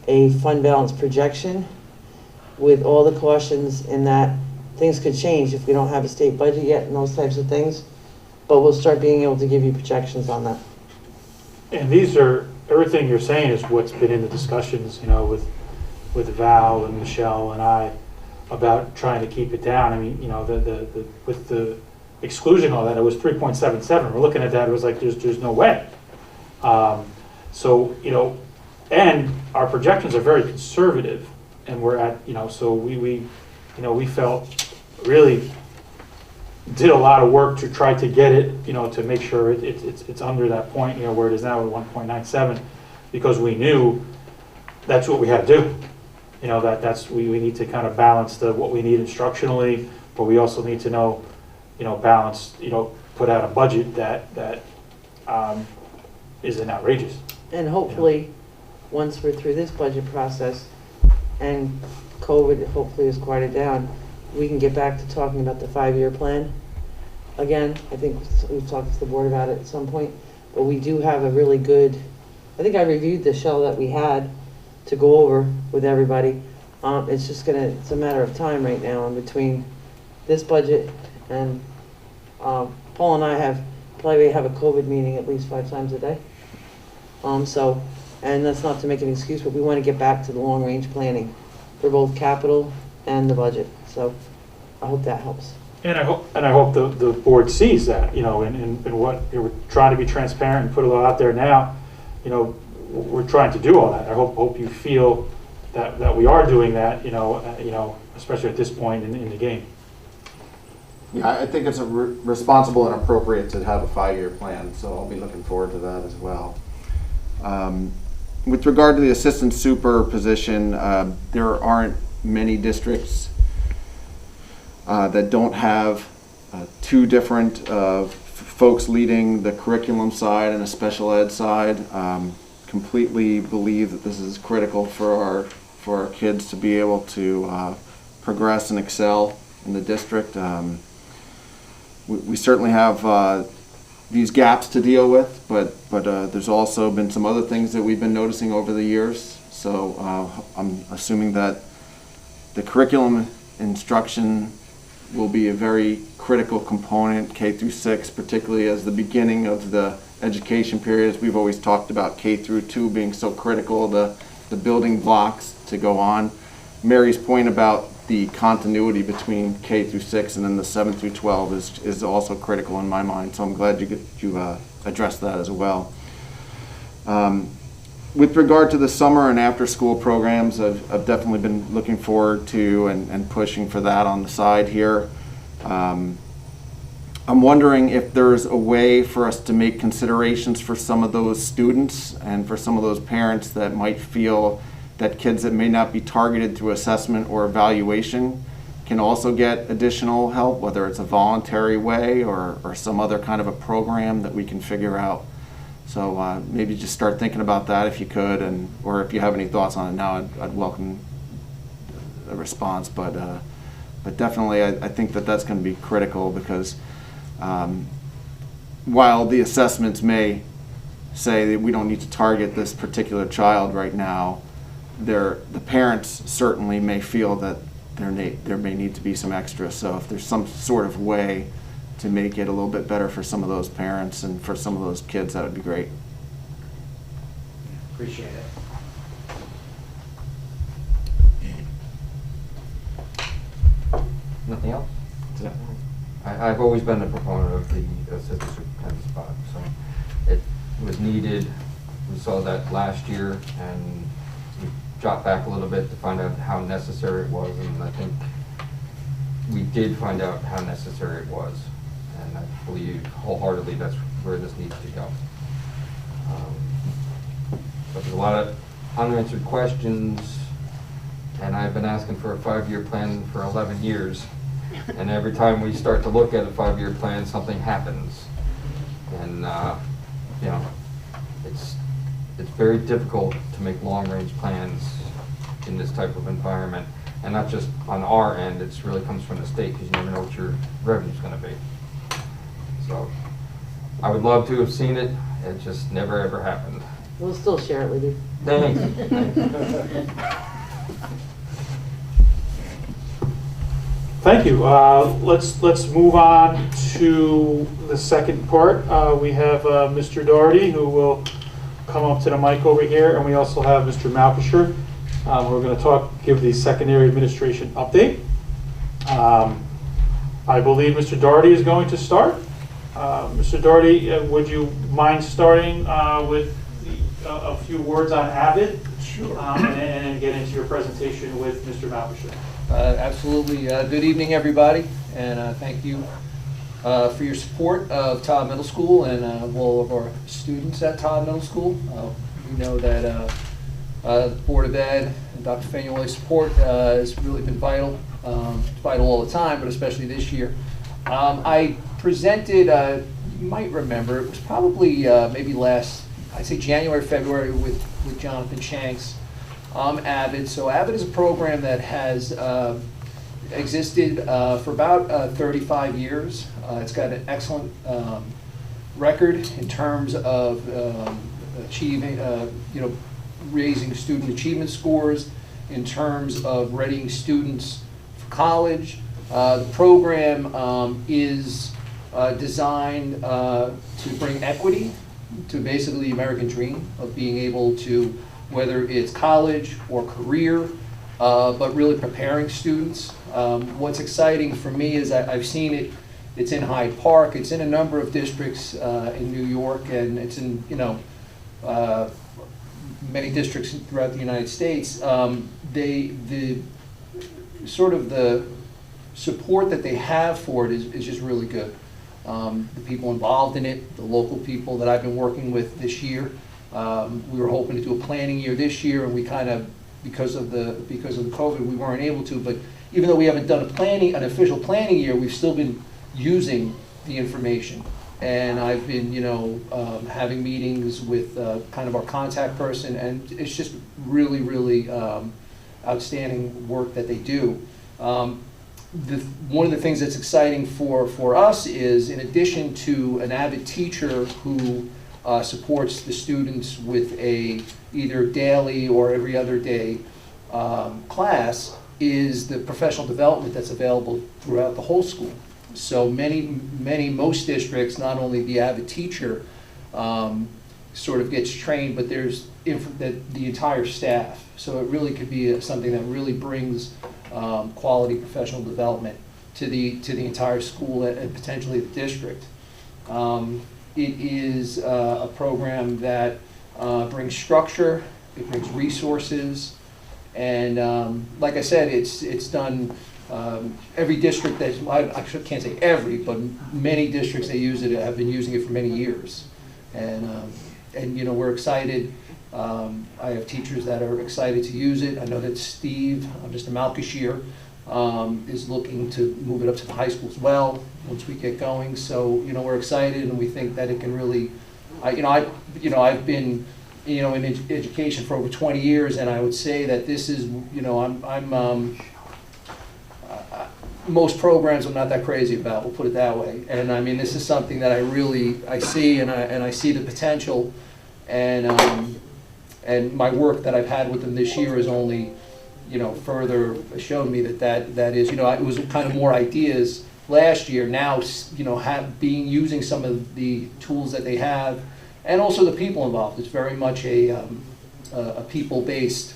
a fund balance projection with all the cautions in that things could change if we don't have a state budget yet and those types of things. But we'll start being able to give you projections on that. And these are, everything you're saying is what's been in the discussions, you know, with Val and Michelle and I about trying to keep it down. I mean, you know, with the exclusion all that, it was 3.77. We're looking at that, it was like, there's no way. So, you know, and our projections are very conservative, and we're at, you know, so we felt really did a lot of work to try to get it, you know, to make sure it's under that point, you know, where it is now at 1.97, because we knew that's what we had to do. You know, that's we need to kind of balance what we need instructionally, but we also need to know, you know, balance, you know, put out a budget that isn't outrageous. And hopefully, once we're through this budget process and COVID hopefully has quieted down, we can get back to talking about the 5-year plan. Again, I think we've talked to the board about it at some point, but we do have a really good, I think I reviewed the shell that we had to go over with everybody. It's just it's a matter of time right now in between this budget and Paul and I probably have a COVID meeting at least 5 times a day. And that's not to make an excuse, but we want to get back to the long range planning for both capital and the budget. So I hope that helps. And I hope the board sees that, you know, and what, you know, we're trying to be transparent and put a lot out there now. You know, we're trying to do all that. I hope you feel that we are doing that, you know, especially at this point in the game. Yeah, I think it's responsible and appropriate to have a 5-year plan, so I'll be looking forward to that as well. With regard to the assistant super position, there aren't many districts that don't have 2 different folks leading the curriculum side and the special ed side. Completely believe that this is critical for our kids to be able to progress and excel in the district. We certainly have these gaps to deal with, but there's also been some other things that we've been noticing over the years. So I'm assuming that the curriculum instruction will be a very critical component, K through 6, particularly as the beginning of the education periods. We've always talked about K through 2 being so critical, the building blocks to go on. Mary's point about the continuity between K through 6 and then the 7 through 12 is also critical in my mind, so I'm glad you addressed that as well. With regard to the summer and after school programs, I've definitely been looking forward to and pushing for that on the side here. I'm wondering if there's a way for us to make considerations for some of those students and for some of those parents that might feel that kids that may not be targeted through assessment or evaluation can also get additional help, whether it's a voluntary way or some other kind of a program that we can figure out. So maybe just start thinking about that if you could, or if you have any thoughts on it now, I'd welcome a response. But definitely I think that's going to be critical, because while the assessments may say that we don't need to target this particular child right now, the parents certainly may feel that there may need to be some extra. So if there's some sort of way to make it a little bit better for some of those parents and for some of those kids, that would be great. Appreciate it. Nothing else? I've always been a proponent of the assistant superintendent spot, so it was needed. We saw that last year, and we dropped back a little bit to find out how necessary it was, and I think we did find out how necessary it was, and I believe wholeheartedly that's where this needs to go. But there's a lot of unanswered questions, and I've been asking for a 5-year plan for 11 years. And every time we start to look at a 5-year plan, something happens. And, you know, it's very difficult to make long-range plans in this type of environment. and not just on our end, it's really comes from the state, because you never know what your revenue's gonna be. So, I would love to have seen it, it just never ever happened. We'll still share it with you. Thanks. Thank you. Let's move on to the second part. We have Mr. Doherty, who will come up to the mic over here, and we also have Mr. Malkisher. We're going to give the secondary administration update. I believe Mr. Doherty is going to start. Mr. Doherty, would you mind starting with a few words on AVID? Sure. And then get into your presentation with Mr. Malkisher. Absolutely. Good evening, everybody, and thank you for your support of Todd Middle School and all of our students at Todd Middle School. We know that the Board of Ed and Dr. Fanuele's support has really been vital, vital all the time, but especially this year. I presented, you might remember, it was probably maybe I'd say January, February with Jonathan Shanks. AVID. So AVID is a program that has existed for about 35 years. It's got an excellent record in terms of achieving, raising student achievement scores, in terms of readying students for college. The program is designed to bring equity to basically the American dream of being able to, whether it's college or career, but really preparing students. What's exciting for me is I've seen it, it's in Hyde Park, it's in a number of districts in New York, and it's in, many districts throughout the United States. The sort of the support that they have for it is just really good. The people involved in it, the local people that I've been working with this year, we were hoping to do a planning year this year, and we kind of, because of the COVID, we weren't able to. But even though we haven't done an official planning year, we've still been using the information. And I've been, having meetings with kind of our contact person, and it's just really, really outstanding work that they do. One of the things that's exciting for us is, in addition to an AVID teacher who supports the students with a either daily or every other day class, is the professional development that's available throughout the whole school. So most districts, not only the AVID teacher sort of gets trained, but there's the entire staff. So it really could be something that really brings quality professional development to the entire school and potentially the district. It is a program that brings structure, it brings resources, and like I said, it's done. Every district I can't say every, but many districts that use it have been using it for many years, and we're excited. I have teachers that are excited to use it. I know that Steve, Mr. Malkisher, is looking to move it up to the high school as well once we get going. So we're excited, and we think that it can really. I've been in education for over 20 years, and I would say that this is most programs I'm not that crazy about. We'll put it that way. And I mean, this is something that I see, and I see the potential, and my work that I've had with them this year has only, further shown me that is, it was kind of more ideas last year. Now, using some of the tools that they have, and also the people involved. It's very much a people-based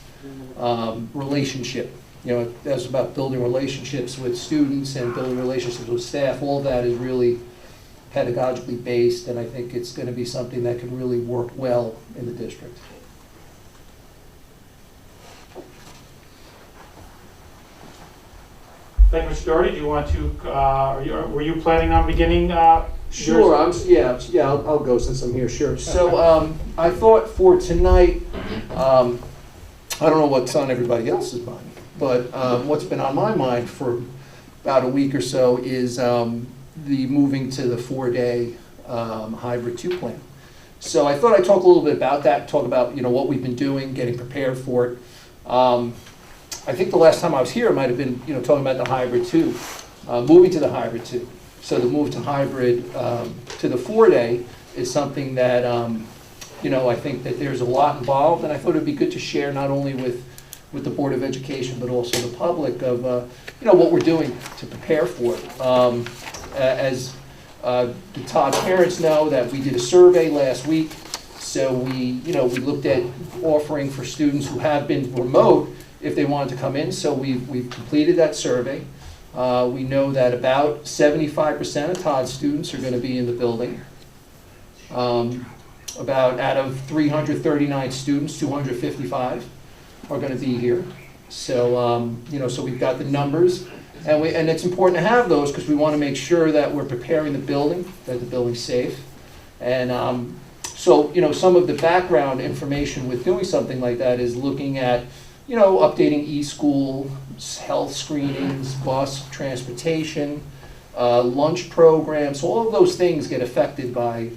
relationship. That's about building relationships with students and building relationships with staff. All of that is really pedagogically based, and I think it's going to be something that can really work well in the district. Thank you, Mr. Doherty. Do you want to, were you planning on beginning? Sure, I'll go since I'm here, sure. So I thought for tonight, I don't know what's on everybody else's mind, but what's been on my mind for about a week or so is the moving to the 4-day hybrid 2 plan. So I thought I'd talk a little bit about that, talk about what we've been doing, getting prepared for it. I think the last time I was here, it might have been, talking about the hybrid too, moving to the hybrid too. So the move to hybrid, to the 4-day is something that, I think that there's a lot involved, and I thought it'd be good to share not only with the Board of Education, but also the public of, what we're doing to prepare for it. As the Todd parents know, that we did a survey last week, so we looked at offering for students who have been remote if they wanted to come in, so we've completed that survey. We know that about 75% of Todd students are going to be in the building. About out of 339 students, 255 are going to be here. So, so we've got the numbers, and it's important to have those because we want to make sure that we're preparing the building, that the building's safe. And so, some of the background information with doing something like that is looking at, updating e-school, health screenings, bus transportation, lunch programs. So all of those things get affected by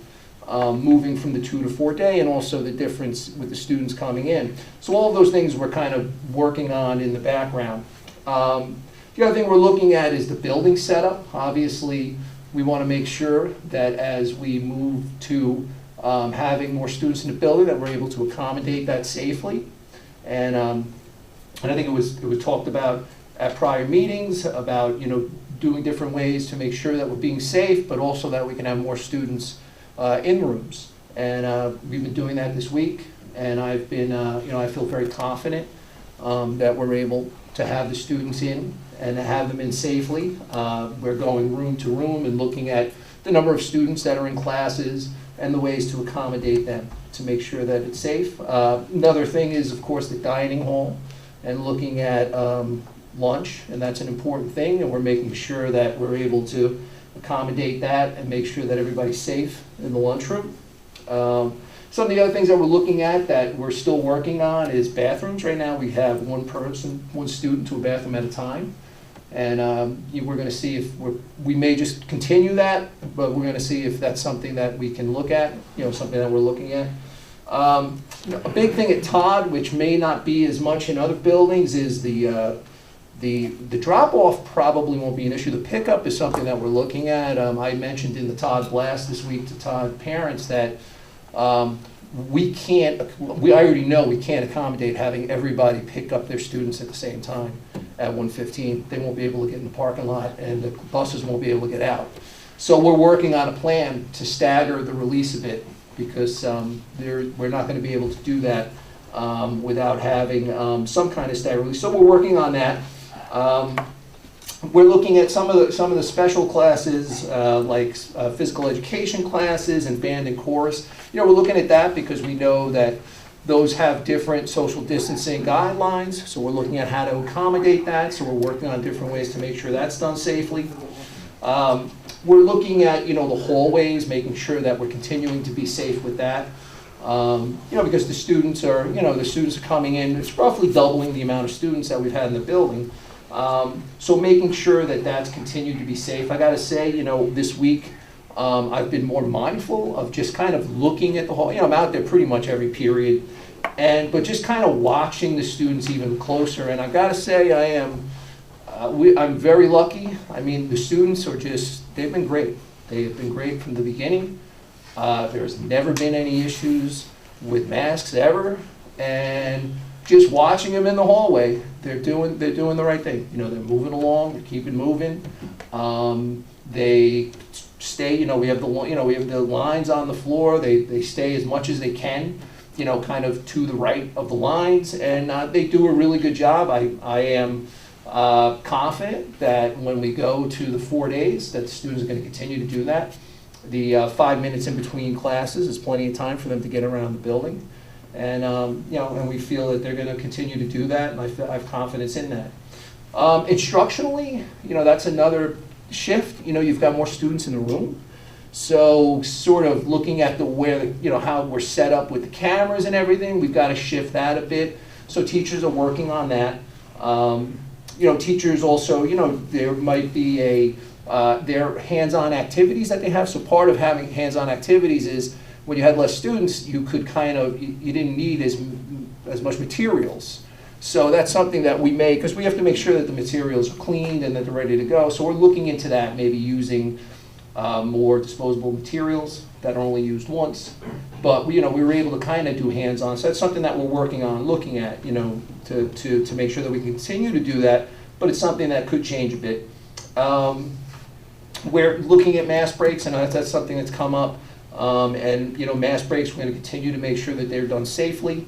moving from the 2 to 4 day, and also the difference with the students coming in. So all of those things we're kind of working on in the background. The other thing we're looking at is the building setup. Obviously, we want to make sure that as we move to having more students in the building, that we're able to accommodate that safely. And I think it was talked about at prior meetings about doing different ways to make sure that we're being safe, but also that we can have more students in rooms. And we've been doing that this week, and I've been I feel very confident that we're able to have the students in and to have them in safely. We're going room to room and looking at the number of students that are in classes and the ways to accommodate them to make sure that it's safe. Another thing is, of course, the dining hall and looking at lunch, and that's an important thing, and we're making sure that we're able to accommodate that and make sure that everybody's safe in the lunchroom. Some of the other things that we're looking at that we're still working on is bathrooms. Right now we have one student to a bathroom at a time. And we're going to see if we may just continue that, but we're going to see if that's something that we can look at, something that we're looking at. A big thing at Todd, which may not be as much in other buildings, is the drop-off probably won't be an issue. The pickup is something that we're looking at. I mentioned in the Todd Blast this week to Todd parents that I already know we can't accommodate having everybody pick up their students at the same time at 1:15. They won't be able to get in the parking lot, and the buses won't be able to get out. So we're working on a plan to stagger the release a bit, because we're not going to be able to do that without having some kind of stagger release. So we're working on that. We're looking at some of the special classes, like physical education classes and band and chorus. We're looking at that because we know that those have different social distancing guidelines. So we're looking at how to accommodate that. So we're working on different ways to make sure that's done safely. We're looking at the hallways, making sure that we're continuing to be safe with that. Because the students are coming in. It's roughly doubling the amount of students that we've had in the building. So making sure that that's continued to be safe. I got to say, this week I've been more mindful of just kind of looking at the hall. I'm out there pretty much every period, but just kind of watching the students even closer. And I've got to say, I'm very lucky. I mean, the students they've been great. They have been great from the beginning. There's never been any issues with masks ever, and just watching them in the hallway, they're doing the right thing. They're moving along, they're keeping moving. They stay. We have the lines on the floor. They stay as much as they can. Kind of to the right of the lines, and they do a really good job. I am confident that when we go to the 4 days, that the students are going to continue to do that. The 5 minutes in between classes is plenty of time for them to get around the building. And, and we feel that they're going to continue to do that, and I have confidence in that. Instructionally, that's another shift. You've got more students in the room. So sort of looking at how we're set up with the cameras and everything, we've got to shift that a bit. So teachers are working on that. Teachers also, there might be their hands-on activities that they have. So part of having hands-on activities is when you had less students, you could you didn't need as much materials. So that's something that we may, because we have to make sure that the materials are cleaned and that they're ready to go. So we're looking into that, maybe using more disposable materials that are only used once. But we were able to kind of do hands-on. So that's something that we're working on, looking at, to make sure that we continue to do that. But it's something that could change a bit. We're looking at mass breaks, and that's something that's come up. And mass breaks, we're going to continue to make sure that they're done safely.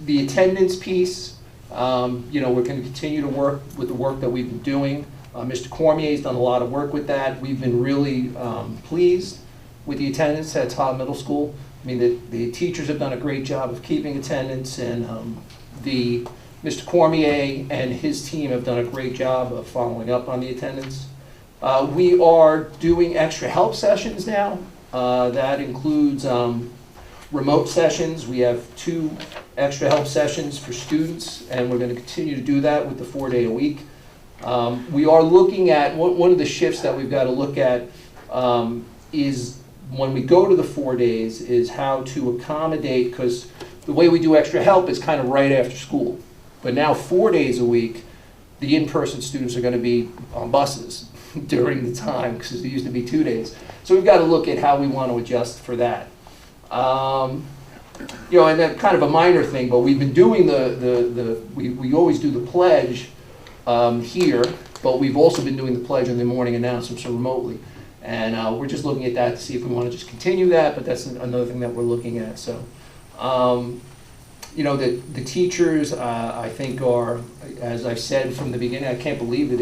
The attendance piece, we're going to continue to work with the work that we've been doing. Mr. Cormier's done a lot of work with that. We've been really pleased with the attendance at Todd Middle School. I mean, the teachers have done a great job of keeping attendance, and Mr. Cormier and his team have done a great job of following up on the attendance. We are doing extra help sessions now. That includes remote sessions. We have 2 extra help sessions for students, and we're going to continue to do that with the 4-day-a-week. We are looking at, one of the shifts that we've got to look at is when we go to the 4 days is how to accommodate, because the way we do extra help is kind of right after school. But now 4 days a week, the in-person students are going to be on buses during the time, because it used to be 2 days. So we've got to look at how we want to adjust for that. And then kind of a minor thing, but we've been doing we always do the pledge here, but we've also been doing the pledge in the morning announcements remotely. And we're just looking at that to see if we want to just continue that, but that's another thing that we're looking at. So, the teachers, I think are, as I've said from the beginning, I can't believe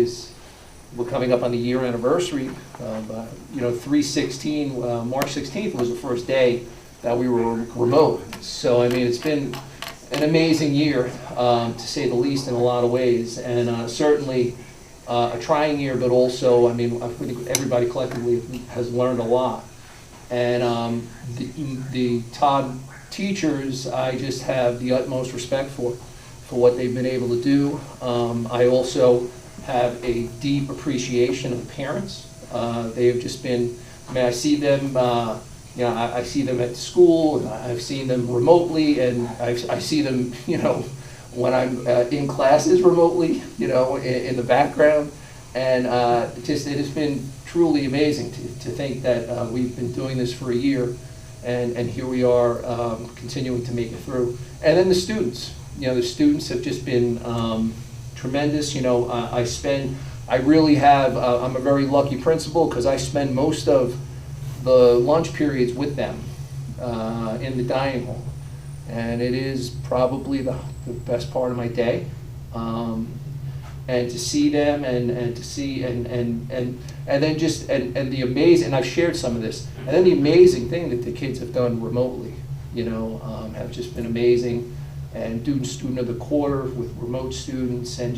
we're coming up on the year anniversary. 3/16, March 16th was the first day that we were remote. So, I mean, it's been an amazing year, to say the least, in a lot of ways. And certainly a trying year, but also, I think everybody collectively has learned a lot. And the Todd teachers, I just have the utmost respect for what they've been able to do. I also have a deep appreciation of the parents. They have just been, I see them, I see them at school, and I've seen them remotely, and I see them, when I'm in classes remotely, in the background. And it has been truly amazing to think that we've been doing this for a year, and here we are continuing to make it through. And then the students, the students have just been tremendous. I really have, I'm a very lucky principal, because I spend most of the lunch periods with them in the dining hall. And it is probably the best part of my day. And to see them and to see, and then just, and the amazing, and I've shared some of this, and then the amazing thing that the kids have done remotely, have just been amazing. And doing student of the quarter with remote students, and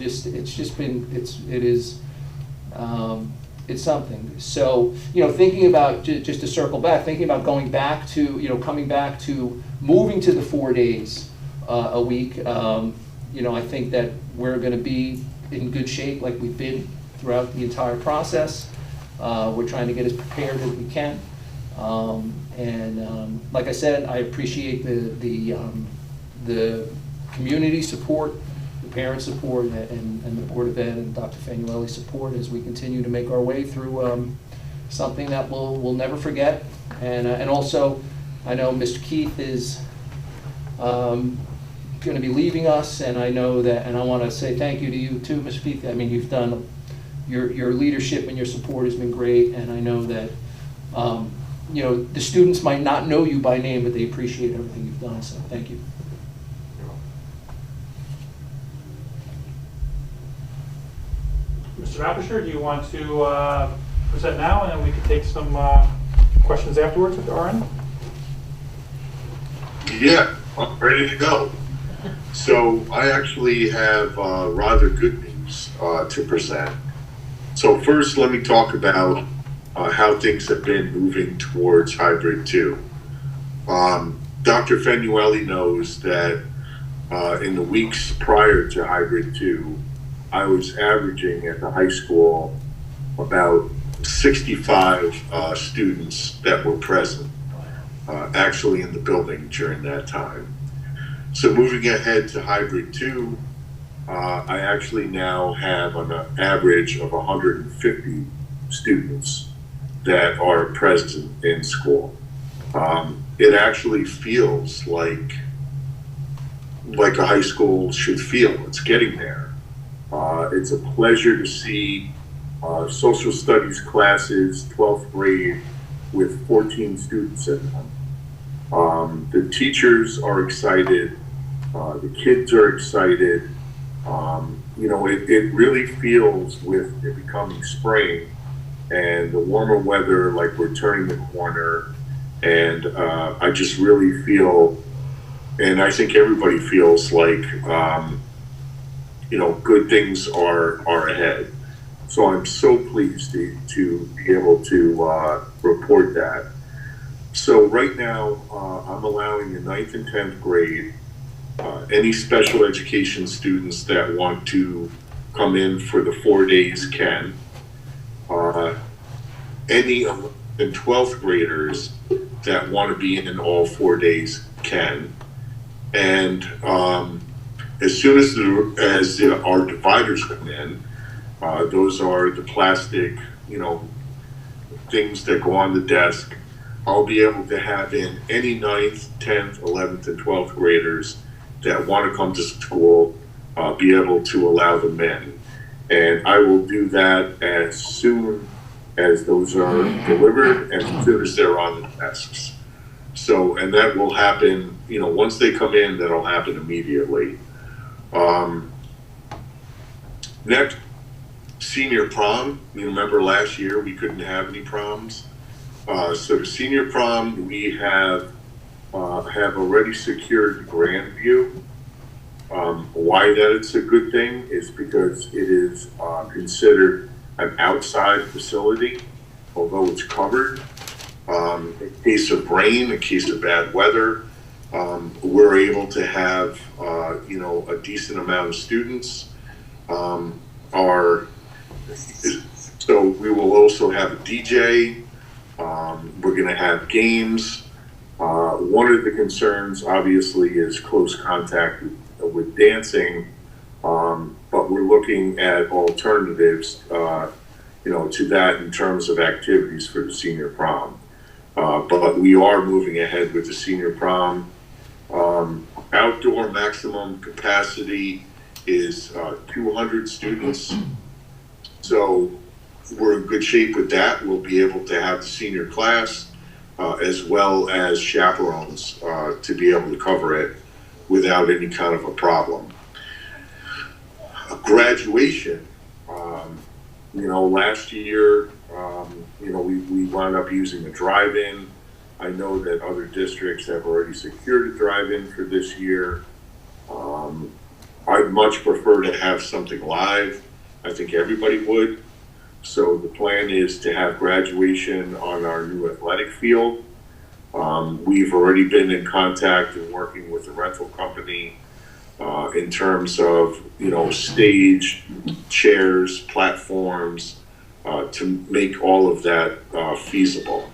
it's something. So, thinking about, just to circle back, thinking about going back to, coming back to moving to the 4 days a week, I think that we're going to be in good shape like we've been throughout the entire process. We're trying to get as prepared as we can. Like I said, I appreciate the community support, the parent support, and the Board of Ed and Dr. Fanuelli's support as we continue to make our way through something that we'll never forget. And also, I know Mr. Keith is going to be leaving us, and I know that, and I want to say thank you to you too, Mr. Keith. I mean, you've done, your leadership and your support has been great, and I know that, the students might not know you by name, but they appreciate everything you've done, so thank you. Mr. Appisher, do you want to present now, and then we can take some questions afterwards at our end? Yeah, I'm ready to go. So I actually have rather good news to present. So first, let me talk about how things have been moving towards hybrid 2. Dr. Fanuelli knows that in the weeks prior to hybrid 2, I was averaging at the high school about 65 students that were present actually in the building during that time. So moving ahead to hybrid 2, I actually now have an average of 150 students that are present in school. It actually feels like a high school should feel. It's getting there. It's a pleasure to see social studies classes, 12th grade, with 14 students in them. The teachers are excited. The kids are excited. You know, it really feels, with it becoming spring and the warmer weather, like we're turning the corner. And I just really feel, and I think everybody feels like, you know, good things are ahead. So I'm so pleased to be able to report that. So right now, I'm allowing in 9th and 10th grade, any special education students that want to come in for the 4 days can. Any 11th and 12th graders that want to be in all 4 days can. And as soon as our dividers come in, those are the plastic, you know, things that go on the desk. I'll be able to have in any 9th, 10th, 11th, and 12th graders that want to come to school, be able to allow them in. And I will do that as soon as those are delivered and as soon as they're on the desks. So, and that will happen, you know, once they come in, that'll happen immediately. Next, senior prom. You remember last year we couldn't have any proms. So the senior prom, we have already secured Grandview. Why that it's a good thing is because it is considered an outside facility, although it's covered. In case of rain, in case of bad weather, we're able to have you know, a decent amount of students. So we will also have a DJ. We're going to have games. One of the concerns, obviously, is close contact with dancing, but we're looking at alternatives, you know, to that in terms of activities for the senior prom. But we are moving ahead with the senior prom. Outdoor maximum capacity is 200 students. So we're in good shape with that. We'll be able to have the senior class as well as chaperones to be able to cover it without any kind of a problem. Graduation, you know, last year, you know, we wound up using a drive-in. I know that other districts have already secured a drive-in for this year. I'd much prefer to have something live. I think everybody would. So the plan is to have graduation on our new athletic field. We've already been in contact and working with the rental company in terms of, you know, stage, chairs, platforms, to make all of that feasible.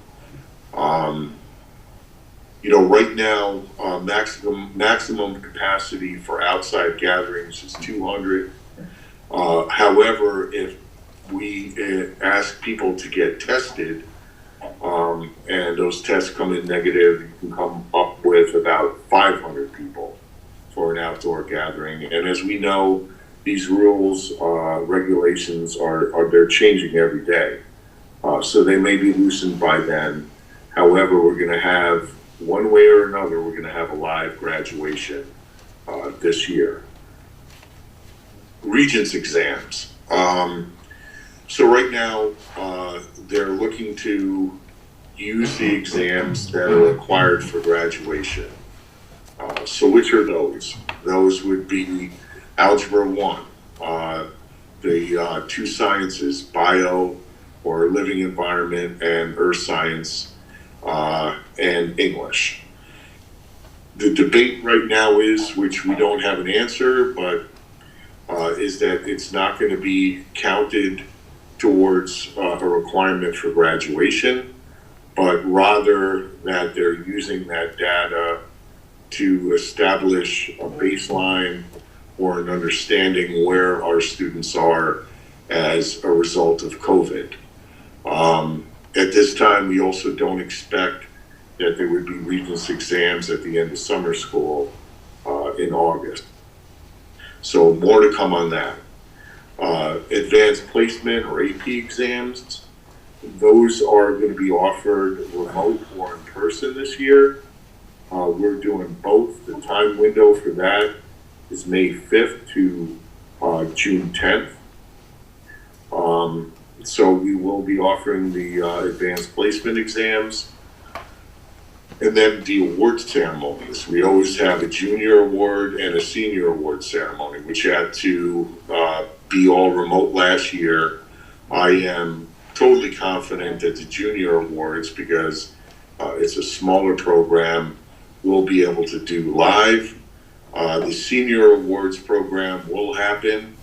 You know, right now, maximum capacity for outside gatherings is 200. However, if we ask people to get tested, and those tests come in negative, you can come up with about 500 people for an outdoor gathering. And as we know, these rules, regulations they're changing every day. So they may be loosened by then. However, we're going to have, one way or another, we're going to have a live graduation this year. Regents exams. So right now, they're looking to use the exams that are required for graduation. So which are those? Those would be Algebra 1, the 2 sciences, bio or living environment, and earth science, and English. The debate right now is, which we don't have an answer, but is that it's not going to be counted towards a requirement for graduation, but rather that they're using that data to establish a baseline or an understanding where our students are as a result of COVID. At this time, we also don't expect that there would be Regents exams at the end of summer school in August. So more to come on that. Advanced placement or AP exams, those are going to be offered remote or in person this year. We're doing both. The time window for that is May 5th to June 10th. So we will be offering the advanced placement exams. And then the award ceremonies. We always have a junior award and a senior award ceremony, which had to be all remote last year. I am totally confident that the junior awards, because it's a smaller program, we'll be able to do live. The senior awards program will happen.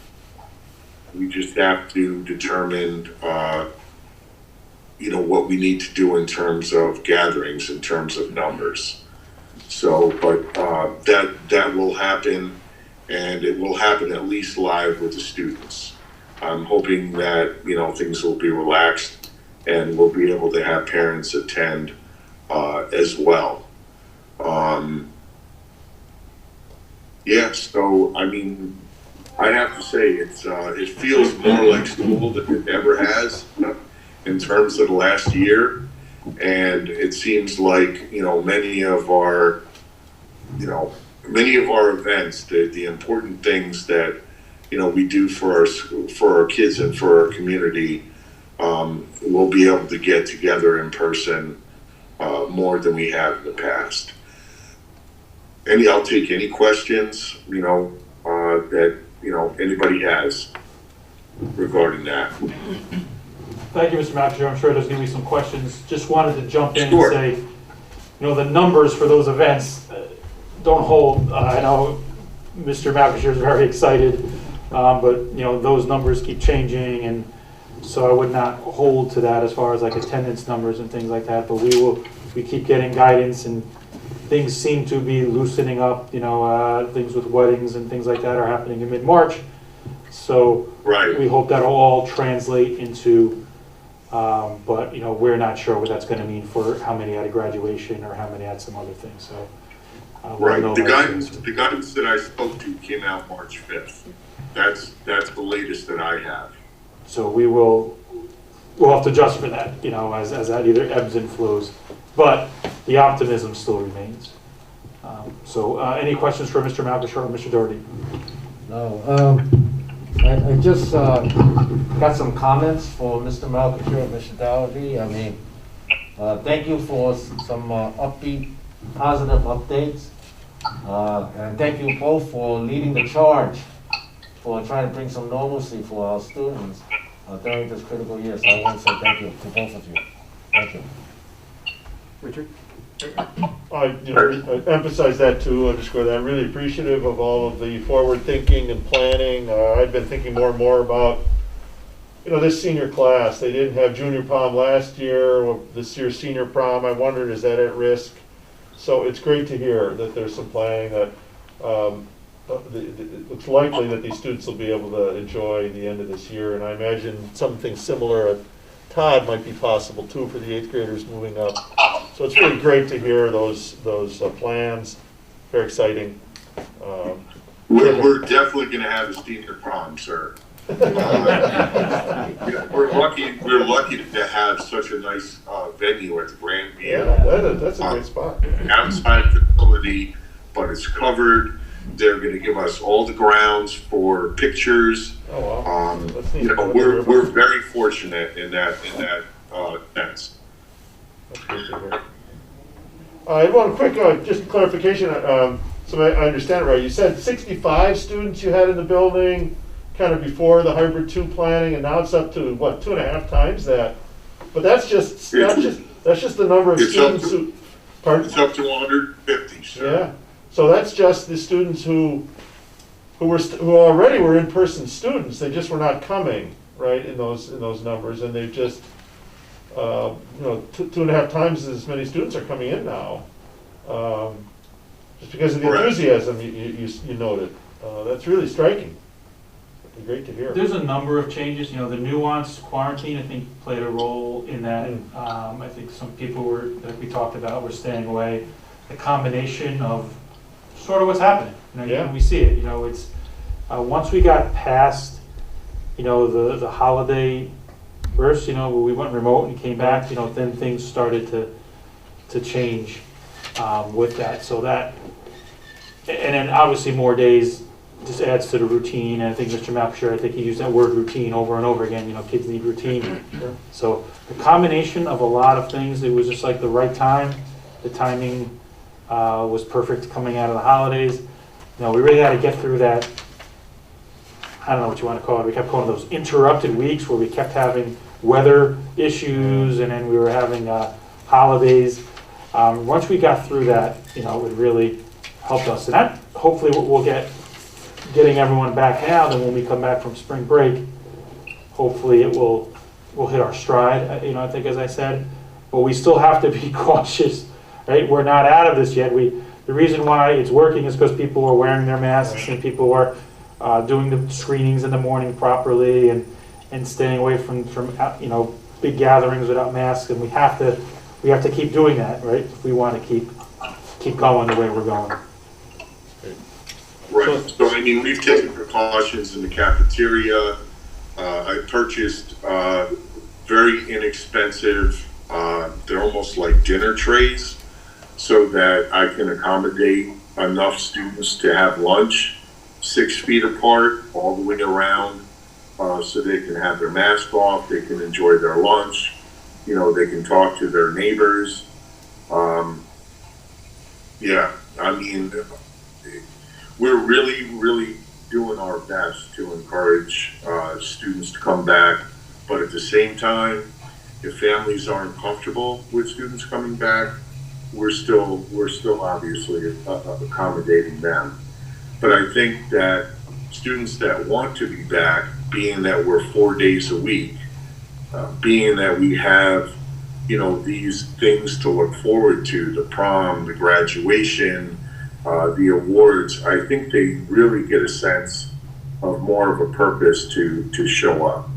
We just have to determine what we need to do in terms of gatherings, in terms of numbers. So, but that will happen, and it will happen at least live with the students. I'm hoping that, things will be relaxed and we'll be able to have parents attend as well. So, I have to say it feels more like school than it ever has in terms of the last year. And it seems like, many of our events, the important things that, we do for our kids and for our community, we'll be able to get together in person more than we have in the past. I'll take any questions, that, anybody has regarding that. Thank you, Mr. McAteer. I'm sure there's going to be some questions. Just wanted to jump in Sure. and say, the numbers for those events don't hold. I know Mr. McAteer is very excited, but those numbers keep changing, and so I would not hold to that as far as like attendance numbers and things like that. But we keep getting guidance, and things seem to be loosening up. Things with weddings and things like that are happening in mid-March. So Right. we hope that'll all translate into. But we're not sure what that's going to mean for how many at a graduation or how many at some other thing. So Right. we'll know The that guidance soon. that I spoke to came out March 5th. That's the latest that I have. So we'll have to adjust for that, as that either ebbs and flows. But the optimism still remains. So any questions for Mr. McAteer or Mr. Doherty? No, I just got some comments for Mr. McAteer and Mr. Doherty. Thank you for some upbeat, positive updates. And thank you both for leading the charge for trying to bring some normalcy for our students during this critical year. So I want to say thank you to both of you. Thank you. Richard? I emphasize that too, underscore that. I'm really appreciative of all of the forward thinking and planning. I've been thinking more and more about, this senior class. They didn't have junior prom last year. This year's senior prom, I wondered, is that at risk? So it's great to hear that there's some planning that it looks likely that these students will be able to enjoy the end of this year. And I imagine something similar at Todd might be possible too for the 8th graders moving up. So it's really great to hear those plans. Very exciting. We're definitely going to have a senior prom, sir. We're lucky to have such a nice venue at the Grand View. Yeah, that's a great spot. Outside facility, but it's covered. They're going to give us all the grounds for pictures. Oh wow. That's neat. We're very fortunate in that sense. That's great to hear. I want a quick just clarification, so I understand it right. You said 65 students you had in the building kind of before the hybrid 2 planning, and now it's up to what, 2.5 times that? But that's just the number of students who. Pardon? It's up to 150. Sir. Yeah. So that's just the students who already were in-person students. They just were not coming, right, in those numbers, and they've just 2.5 times as many students are coming in now. just because of the Correct. enthusiasm you noted. That's really striking. It'd be great to hear. There's a number of changes, you know, the nuanced quarantine, I think, played a role in that. I think some people that we talked about were staying away. The combination of sort of what's happening, you know, Yeah. we see it, you know, it's, once we got past, you know, the holiday burst, you know, where we went remote and came back, you know, then things started to change with that. So that, and then obviously more days just adds to the routine. And I think Mr. Malkshire, I think he used that word routine over and over again. You know, kids need routine. Sure. So the combination of a lot of things, it was just like the right time. The timing was perfect coming out of the holidays. You know, we really had to get through that. I don't know what you want to call it. We kept calling those interrupted weeks where we kept having weather issues and then we were having holidays. Once we got through that, you know, it really helped us. And that hopefully we'll getting everyone back now. Then when we come back from spring break, hopefully we'll hit our stride. You know, I think as I said, but we still have to be cautious, right? We're not out of this yet. The reason why it's working is because people are wearing their masks and people are doing the screenings in the morning properly and staying away from you know, big gatherings without masks. And we have to keep doing that, right? If we want to keep going the way we're going. Right, so I mean, we've taken precautions in the cafeteria. I purchased very inexpensive, they're almost like dinner trays, so that I can accommodate enough students to have lunch 6 feet apart all the way around, so they can have their mask off, they can enjoy their lunch, you know, they can talk to their neighbors. Yeah, I mean, we're really doing our best to encourage students to come back, but at the same time, if families aren't comfortable with students coming back, we're still obviously accommodating them. But I think that students that want to be back, being that we're 4 days a week, being that we have, you know, these things to look forward to, the prom, the graduation, the awards, I think they really get a sense of more of a purpose to show up.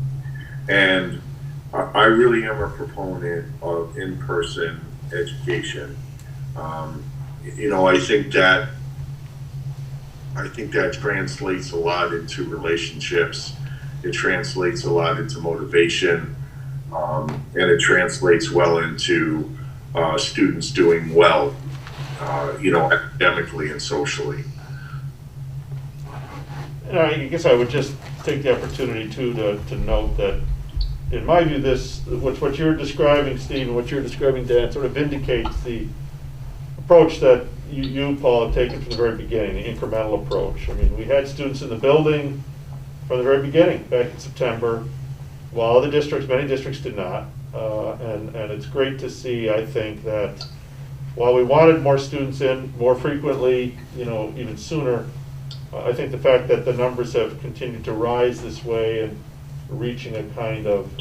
And I really am a proponent of in-person education. You know, I think that translates a lot into relationships. It translates a lot into motivation, and it translates well into students doing well, you know, academically and socially. And I guess I would just take the opportunity too to note that, in my view, what you're describing, Steve, and what you're describing, Dan, sort of vindicates the approach that you, Paul, have taken from the very beginning, the incremental approach. I mean, we had students in the building from the very beginning, back in September, while many districts did not. And it's great to see, I think, that while we wanted more students in more frequently, you know, even sooner, I think the fact that the numbers have continued to rise this way and reaching a kind of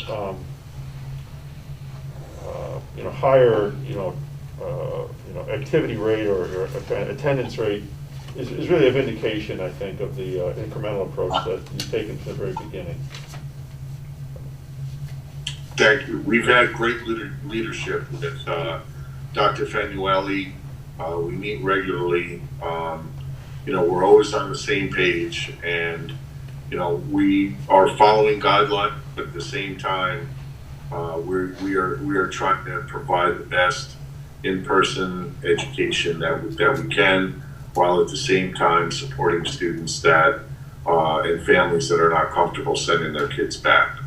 you know, higher activity rate or attendance rate is really a vindication, I think, of the incremental approach that you've taken from the very beginning. Thank you. We've had great leadership with Dr. Fanuelli. We meet regularly. You know, we're always on the same page, and you know, we are following guidelines, but at the same time, we are trying to provide the best in-person education that we can, while at the same time supporting students that and families that are not comfortable sending their kids back.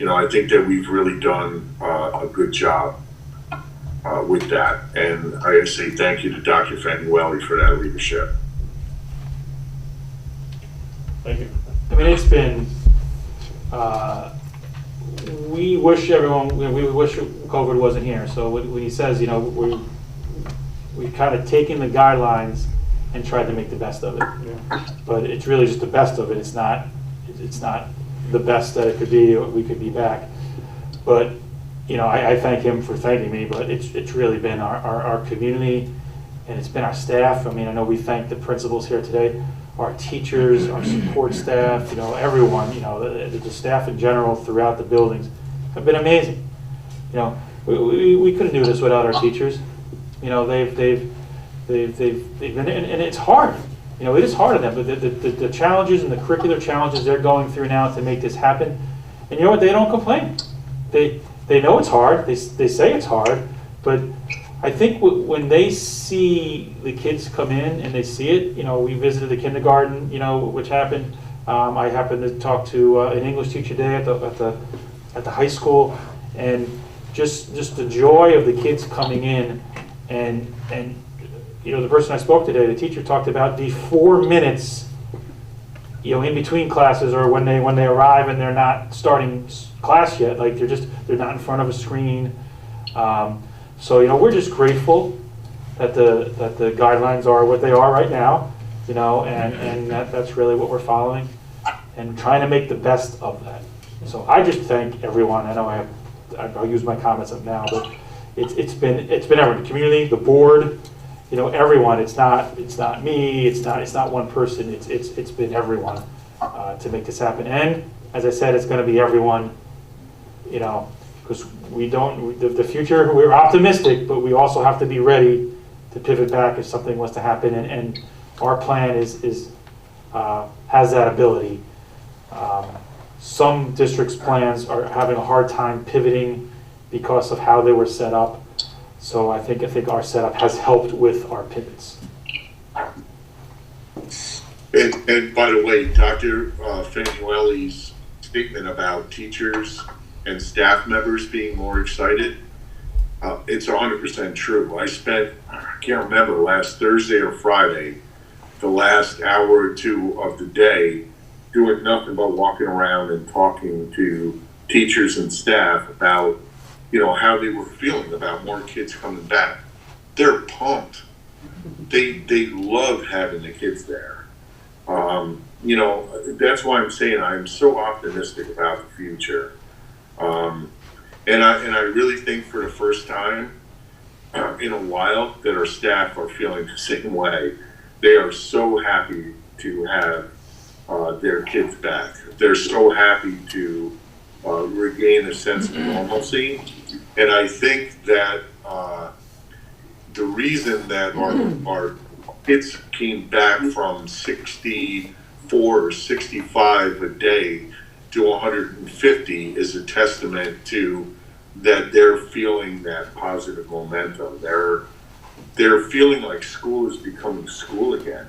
You know, I think that we've really done a good job with that, and I say thank you to Dr. Fanuelli for that leadership. Thank you. I mean, it's been, we wish we wish COVID wasn't here. So when he says, you know, we've kind of taken the guidelines and tried to make the best of it. Yeah. But it's really just the best of it. It's not the best that it could be. We could be back. But, you know, I thank him for thanking me, but it's really been our community and it's been our staff. I mean, I know we thank the principals here today, our teachers, our support staff, everyone, the staff in general throughout the buildings have been amazing. We couldn't do this without our teachers. They've been, and it's hard. It is hard on them, but the challenges and the curricular challenges they're going through now to make this happen, and you know what? They don't complain. They know it's hard. They say it's hard, but I think when they see the kids come in and they see it, we visited the kindergarten, which happened. I happened to talk to an English teacher today at the high school, and just the joy of the kids coming in, and the person I spoke to today, the teacher talked about the 4 minutes, in between classes, or when they arrive and they're not starting class yet, like they're not in front of a screen. So we're just grateful that the guidelines are what they are right now, and that's really what we're following, and trying to make the best of that. So I just thank everyone. I know I'll use my comments up now, but it's been everyone, the community, the board, everyone. It's not me. It's not one person. It's been everyone to make this happen. And as I said, it's going to be everyone. Because the future, we're optimistic, but we also have to be ready to pivot back if something was to happen. And our plan has that ability. Some districts' plans are having a hard time pivoting because of how they were set up. So I think our setup has helped with our pivots. And by the way, Dr. Fanuelli's statement about teachers and staff members being more excited, it's 100% true. I can't remember, last Thursday or Friday, the last hour or two of the day, doing nothing but walking around and talking to teachers and staff about how they were feeling about more kids coming back. They're pumped. They love having the kids there. That's why I'm saying I'm so optimistic about the future. And I really think for the first time in a while that our staff are feeling the same way. They are so happy to have their kids back. They're so happy to regain a sense of normalcy. And I think that the reason that our kids came back from 64 or 65 a day to 150 is a testament to that they're feeling that positive momentum. They're feeling like school is becoming school again,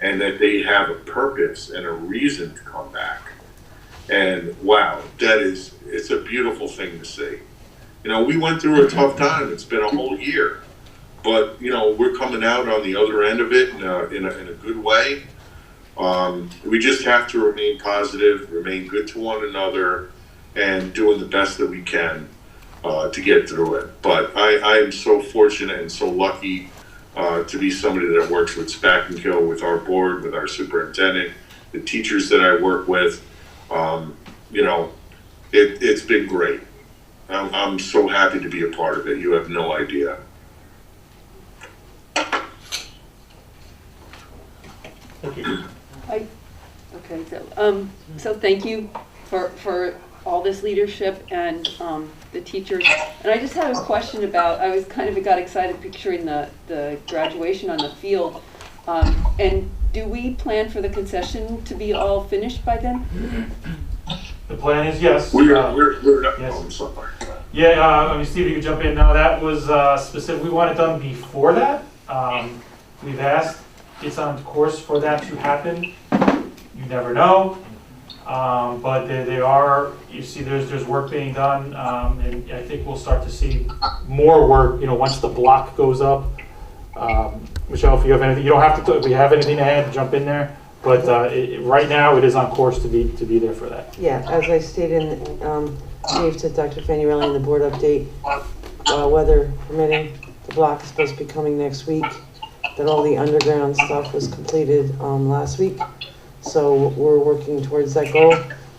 and that they have a purpose and a reason to come back. And wow, it's a beautiful thing to see. We went through a tough time. It's been a whole year, but we're coming out on the other end of it in a good way. We just have to remain positive, remain good to one another, and doing the best that we can to get through it. But I am so fortunate and so lucky to be somebody that works with Spack and Kill, with our board, with our superintendent, the teachers that I work with. It's been great. I'm so happy to be a part of it. You have no idea. Thank you. So thank you for all this leadership and the teachers. And I just had a question about, I got excited picturing the graduation on the field. And do we plan for the concession to be all finished by then? The plan is yes. We're yes. I'm sorry. Yeah, Steve, you can jump in. No, that was specific. We want it done before that. We've asked. It's on course for that to happen. You never know. But they are, you see there's work being done, and I think we'll start to see more work, once the block goes up. Michelle, if you have anything, you don't have to, if you have anything to add, jump in there. But right now, it is on course to be there for that. Yeah, as I stated, gave to Dr. Fanuelli in the board update, weather permitting, the block is supposed to be coming next week. That all the underground stuff was completed last week. So we're working towards that goal,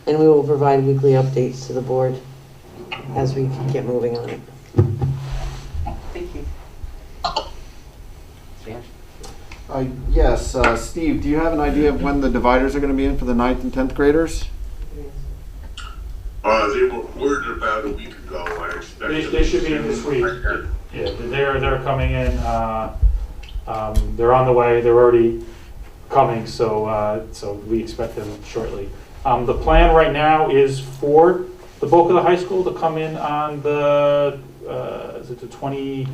and we will provide weekly updates to the board as we get moving on it. Thank you. Dan? Yes, Steve, do you have an idea of when the dividers are going to be in for the 9th and 10th graders? They were ordered about a week ago. I expect They should be in this week. Yeah, they're coming in, they're on the way, they're already coming, so we expect them shortly. The plan right now is for the bulk of the high school to come in on the, is it the 23rd?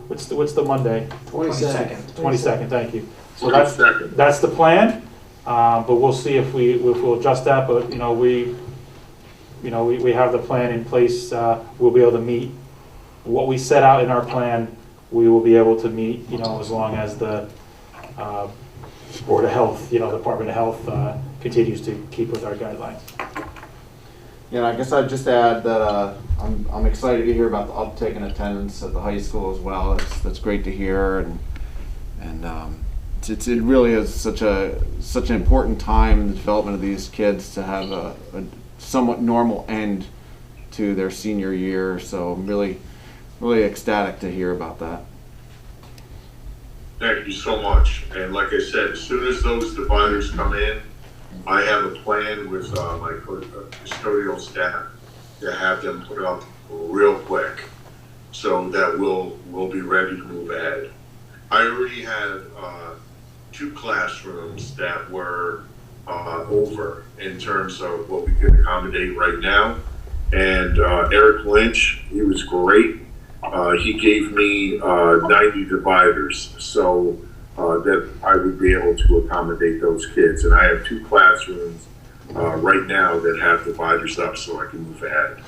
What's the Monday? 22nd. 22nd, thank you. So 22nd. that's the plan, but we'll see if we'll adjust that, but, we have the plan in place. We'll be able to meet what we set out in our plan. We will be able to meet, as long as the Board of Health, Department of Health continues to keep with our guidelines. Yeah, I guess I'd just add that I'm excited to hear about the uptick in attendance at the high school as well. That's great to hear, and it really is such an important time in the development of these kids to have a somewhat normal end to their senior year. So I'm really ecstatic to hear about that. Thank you so much. And like I said, as soon as those dividers come in, I have a plan with my custodial staff to have them put up real quick so that we'll be ready to move ahead. I already had 2 classrooms that were over in terms of what we could accommodate right now. And Eric Lynch, he was great. He gave me 90 dividers so that I would be able to accommodate those kids. And I have 2 classrooms right now that have dividers up so I can move ahead.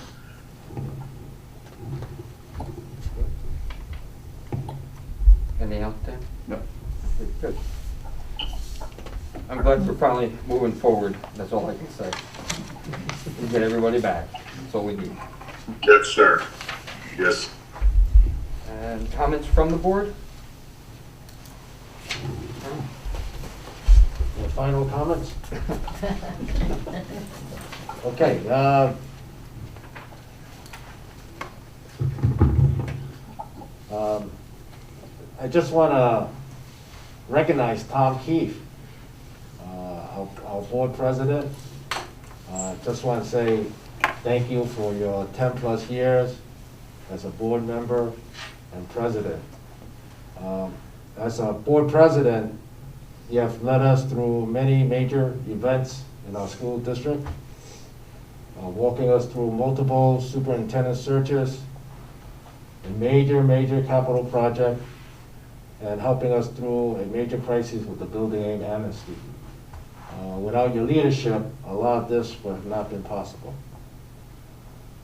Anything else, Dan? No. Okay, good. I'm glad we're finally moving forward. That's all I can say. We get everybody back. That's all we need. Yes, sir. Yes. And comments from the board? Your final comments? Okay, I just want to recognize Tom Keefe, our board president. Just want to say thank you for your 10+ years as a board member and president. As a board president, you have led us through many major events in our school district, walking us through multiple superintendent searches, a major capital project, and helping us through a major crisis with the building aid amnesty. Without your leadership, a lot of this would have not been possible.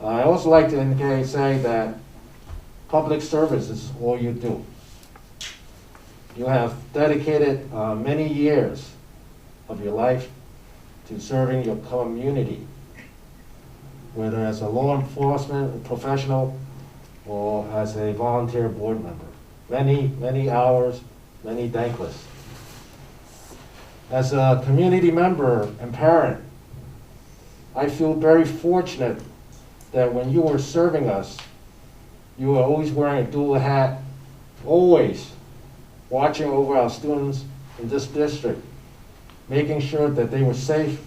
I also like to say that public service is all you do. You have dedicated many years of your life to serving your community, whether as a law enforcement professional or as a volunteer board member. Many hours, many thankless. As a community member and parent, I feel very fortunate that when you were serving us, you were always wearing a dual hat, always watching over our students in this district, making sure that they were safe,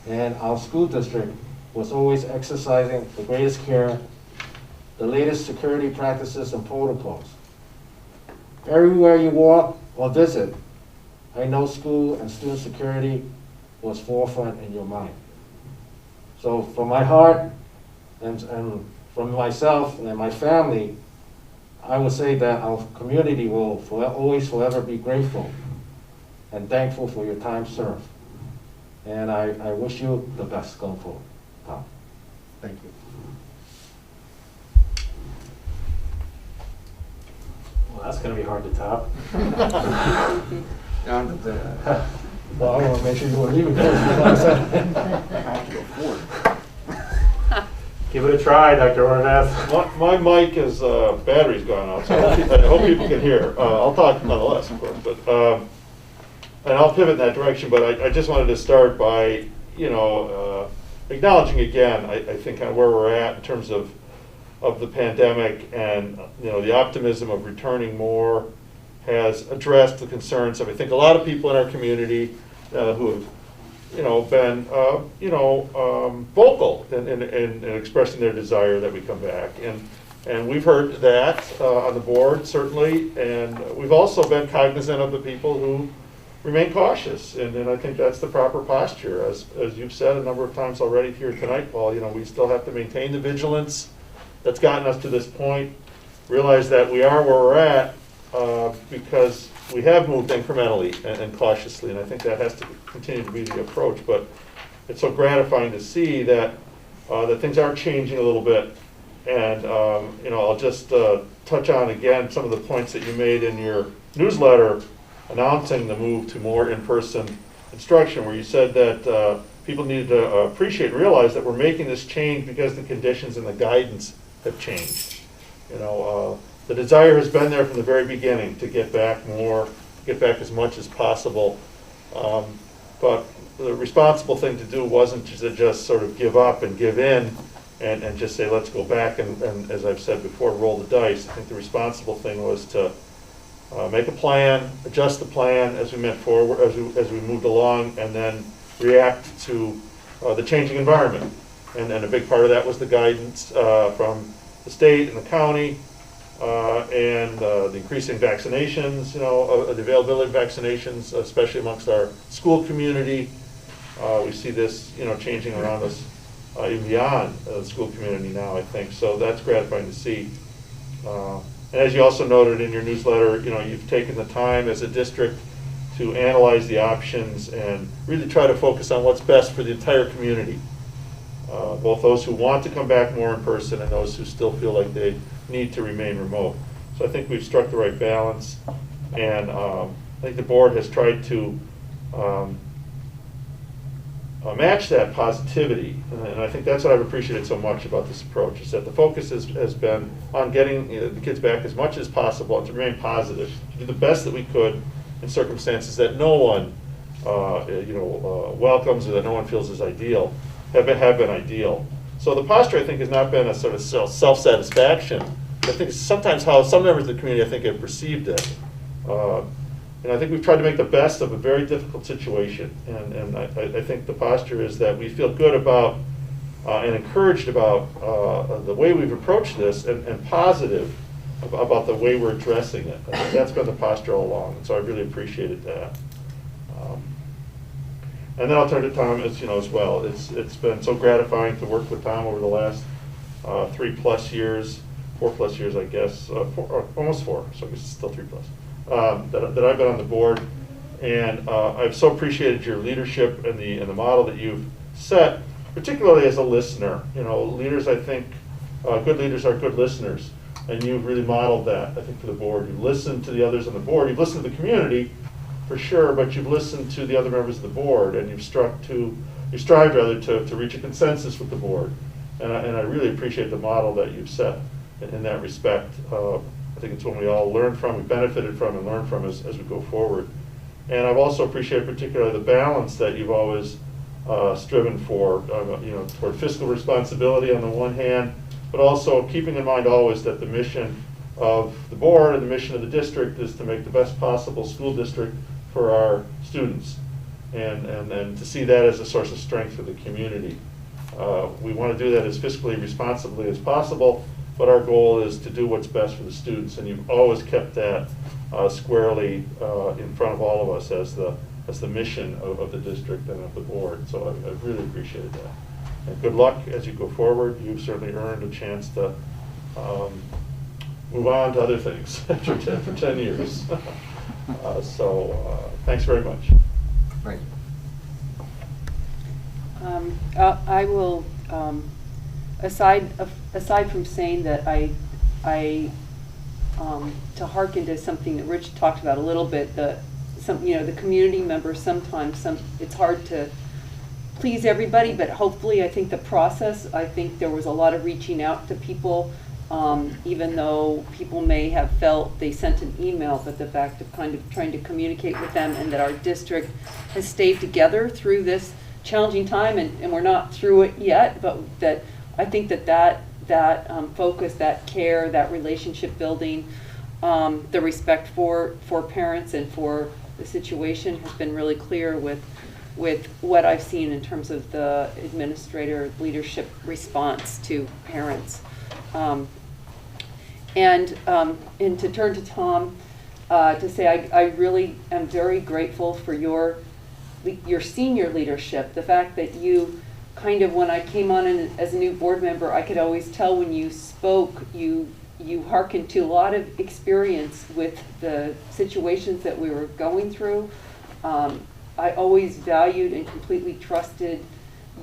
and our school district was always exercising the greatest care, the latest security practices and protocols. Everywhere you walk or visit, I know school and student security was forefront in your mind. So from my heart and from myself and my family, I will say that our community will always forever be grateful and thankful for your time served. And I wish you the best going forward, Tom. Thank you. Well, that's going to be hard to top. Well, I want to make sure you were leaving first. Give it a try, Dr. Orvath. My mic is, battery's gone out, so I hope people can hear. I'll talk nonetheless, of course, but, and I'll pivot in that direction, but I just wanted to start by, acknowledging again, I think kind of where we're at in terms of of the pandemic and, the optimism of returning more has addressed the concerns of, I think, a lot of people in our community who have, been, vocal in expressing their desire that we come back. And we've heard that on the board, certainly, and we've also been cognizant of the people who remain cautious, and I think that's the proper posture. As you've said a number of times already here tonight, Paul, we still have to maintain the vigilance that's gotten us to this point, realize that we are where we're at because we have moved incrementally and cautiously, and I think that has to continue to be the approach. But it's so gratifying to see that that things are changing a little bit. And I'll just touch on again some of the points that you made in your newsletter announcing the move to more in-person instruction, where you said that people need to appreciate and realize that we're making this change because the conditions and the guidance have changed. The desire has been there from the very beginning to get back more, get back as much as possible. But the responsible thing to do wasn't to just sort of give up and give in and just say, let's go back and, as I've said before, roll the dice. I think the responsible thing was to make a plan, adjust the plan as we went forward, as we moved along, and then react to the changing environment. And a big part of that was the guidance from the state and the county, and the increasing vaccinations, the availability of vaccinations, especially amongst our school community. We see this, changing around us even beyond the school community now, I think. So that's gratifying to see. And as you also noted in your newsletter, you've taken the time as a district to analyze the options and really try to focus on what's best for the entire community. Both those who want to come back more in person and those who still feel like they need to remain remote. So I think we've struck the right balance, and I think the board has tried to match that positivity, and I think that's what I've appreciated so much about this approach, is that the focus has been on getting the kids back as much as possible and to remain positive, to do the best that we could in circumstances that no one welcomes or that no one feels is ideal, have been ideal. So the posture, I think, has not been a sort of self-satisfaction. I think sometimes how some members of the community, I think, have perceived it. And I think we've tried to make the best of a very difficult situation. And I think the posture is that we feel good about and encouraged about the way we've approached this and positive about the way we're addressing it. I think that's been the posture all along. And so I really appreciated that. And then I'll turn to Tom as well. It's been so gratifying to work with Tom over the last 3+ years, 4+ years, I guess, almost 4, so I guess it's still 3+, that I've been on the board. And I've so appreciated your leadership and the model that you've set, particularly as a listener. Leaders, I think, good leaders are good listeners. And you've really modeled that, I think, to the board. You've listened to the others on the board. You've listened to the community, for sure, but you've listened to the other members of the board, and you've strived to reach a consensus with the board. And I really appreciate the model that you've set in that respect. I think it's one we all learn from, we benefited from, and learn from as we go forward. And I've also appreciated particularly the balance that you've always striven for, toward fiscal responsibility on the one hand, but also keeping in mind always that the mission of the board and the mission of the district is to make the best possible school district for our students, and to see that as a source of strength for the community. We want to do that as fiscally responsibly as possible, but our goal is to do what's best for the students, and you've always kept that squarely in front of all of us as the mission of the district and of the board. So I've really appreciated that. And good luck as you go forward. You've certainly earned a chance to move on to other things for 10 years. So thanks very much. Right. I will, aside from saying that I to hearken to something that Rich talked about a little bit, the community members sometimes it's hard to please everybody, but hopefully I think there was a lot of reaching out to people, even though people may have felt they sent an email, but the fact of kind of trying to communicate with them, and that our district has stayed together through this challenging time, and we're not through it yet, but that I think that that focus, that care, that relationship building, the respect for parents and for the situation has been really clear with what I've seen in terms of the administrator leadership response to parents. And to turn to Tom, to say I really am very grateful for your senior leadership. The fact that you kind of, when I came on as a new board member, I could always tell when you spoke, you hearkened to a lot of experience with the situations that we were going through. I always valued and completely trusted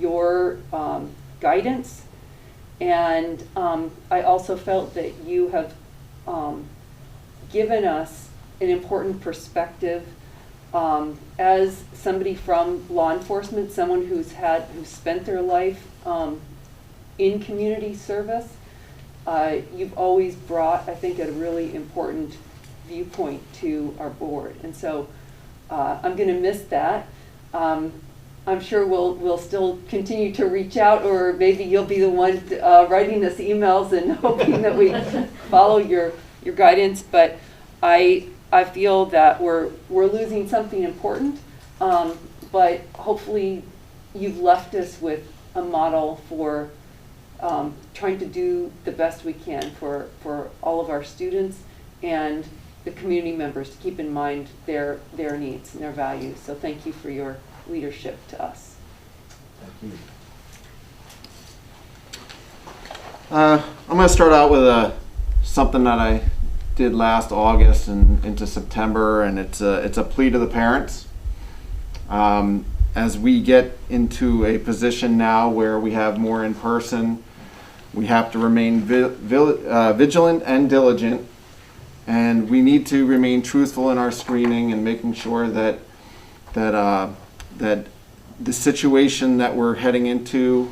your guidance. And I also felt that you have given us an important perspective as somebody from law enforcement, someone who's spent their life in community service. You've always brought, I think, a really important viewpoint to our board. And so I'm going to miss that. I'm sure we'll still continue to reach out, or maybe you'll be the one writing us emails and hoping that we follow your guidance. But I feel that we're losing something important, but hopefully you've left us with a model for trying to do the best we can for all of our students and the community members, to keep in mind their needs and their values. So thank you for your leadership to us. Thank you. I'm going to start out with something that I did last August and into September, and it's a plea to the parents. As we get into a position now where we have more in person, we have to remain vigilant and diligent, and we need to remain truthful in our screening and making sure that the situation that we're heading into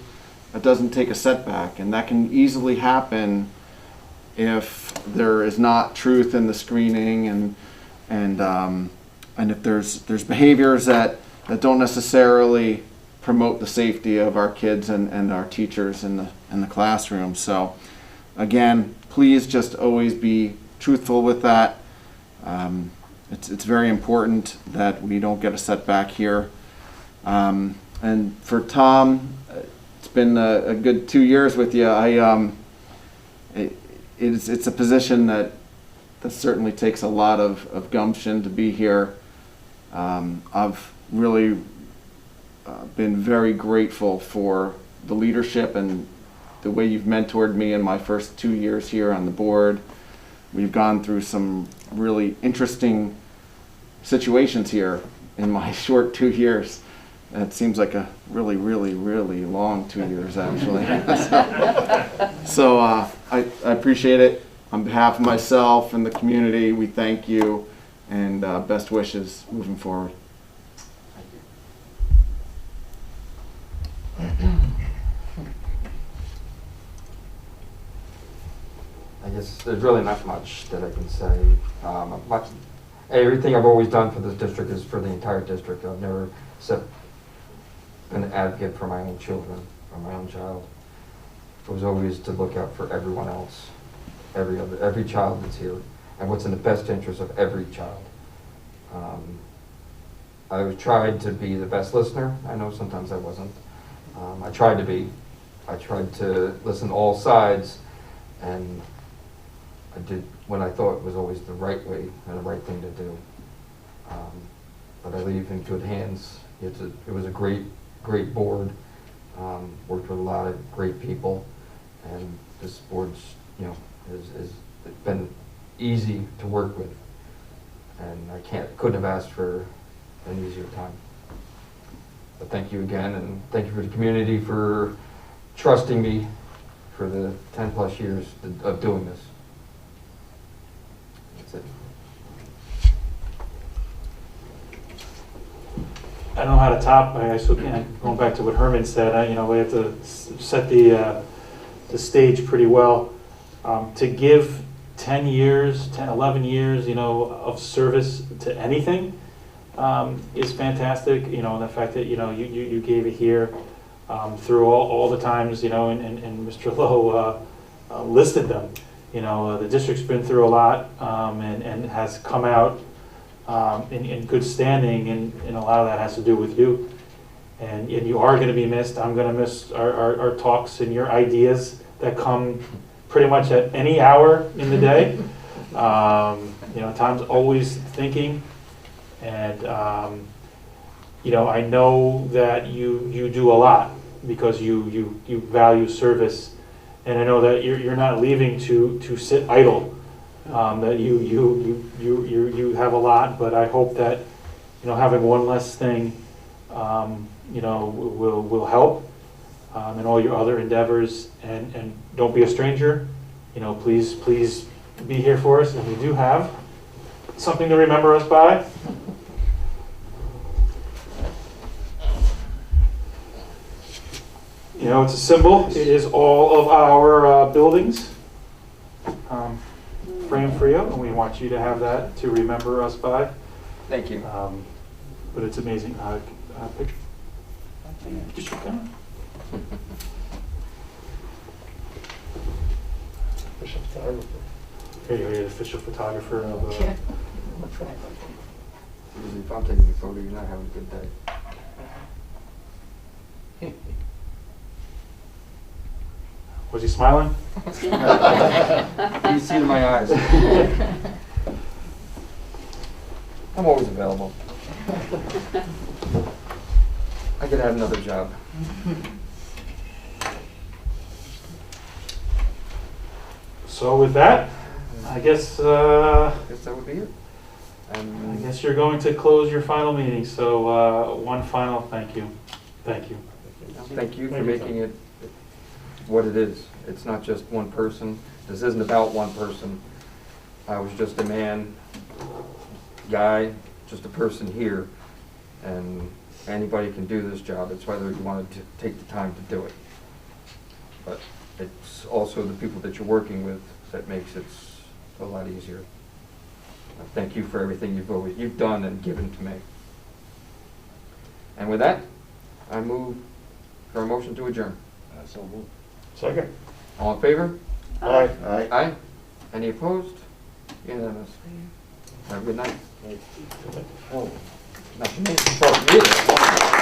doesn't take a setback, and that can easily happen if there is not truth in the screening, and if there's behaviors that don't necessarily promote the safety of our kids and our teachers in the classroom. So again, please just always be truthful with that. It's very important that we don't get a setback here. And for Tom, it's been a good 2 years with you. It's a position that certainly takes a lot of gumption to be here. I've really been very grateful for the leadership and the way you've mentored me in my first 2 years here on the board. We've gone through some really interesting situations here in my short 2 years. It seems like a really, really, really long 2 years, actually. So I appreciate it. On behalf of myself and the community, we thank you, and best wishes moving forward. I guess there's really not much that I can say. Everything I've always done for this district is for the entire district. I've never been an advocate for my own children, or my own child. It was always to look out for everyone else, every child that's here, and what's in the best interest of every child. I tried to be the best listener. I know sometimes I wasn't. I tried to be. I tried to listen to all sides, and I did what I thought was always the right way and the right thing to do. But I leave in good hands. It was a great board. Worked with a lot of great people, and this board's has been easy to work with, and I couldn't have asked for an easier time. But thank you again, and thank you for the community for trusting me for the 10 plus years of doing this. That's it. I don't know how to top. I guess going back to what Herman said. We have to set the stage pretty well. To give 10 years, 10, 11 years, of service to anything is fantastic. And the fact that you gave it here through all the times, and Mr. Lowe listed them. You know, the district's been through a lot, and has come out in good standing, and a lot of that has to do with you. And you are gonna be missed. I'm gonna miss our talks and your ideas that come pretty much at any hour in the day. You know, Tom's always thinking, and you know, I know that you do a lot because you value service, and I know that you're not leaving to sit idle. That you have a lot, but I hope that, you know, having one less thing, you know, will help in all your other endeavors. And don't be a stranger. You know, please be here for us, and we do have something to remember us by. You know, it's a symbol. It is all of our buildings framed for you, and we want you to have that to remember us by. Thank you. But it's amazing. Picture. Just your camera. Official photographer. Here you go, you're the official photographer of. Usually if I'm taking a photo, you're not having a good day. Was he smiling? You see it in my eyes. I'm always available. I could have another job. So with that, I guess I guess that would be it. I guess you're going to close your final meeting. So one final thank you. Thank you. Thank you for making it what it is. It's not just one person. This isn't about one person. I was just a man, guy, just a person here, and anybody can do this job. It's whether you wanted to take the time to do it. But it's also the people that you're working with that makes it a lot easier. Thank you for everything you've done and given to me. And with that, I move for a motion to adjourn. So moved. Second. All in favor? Aye. Aye. Any opposed? Unanimous. Have a good night. Oh, not the most important, really.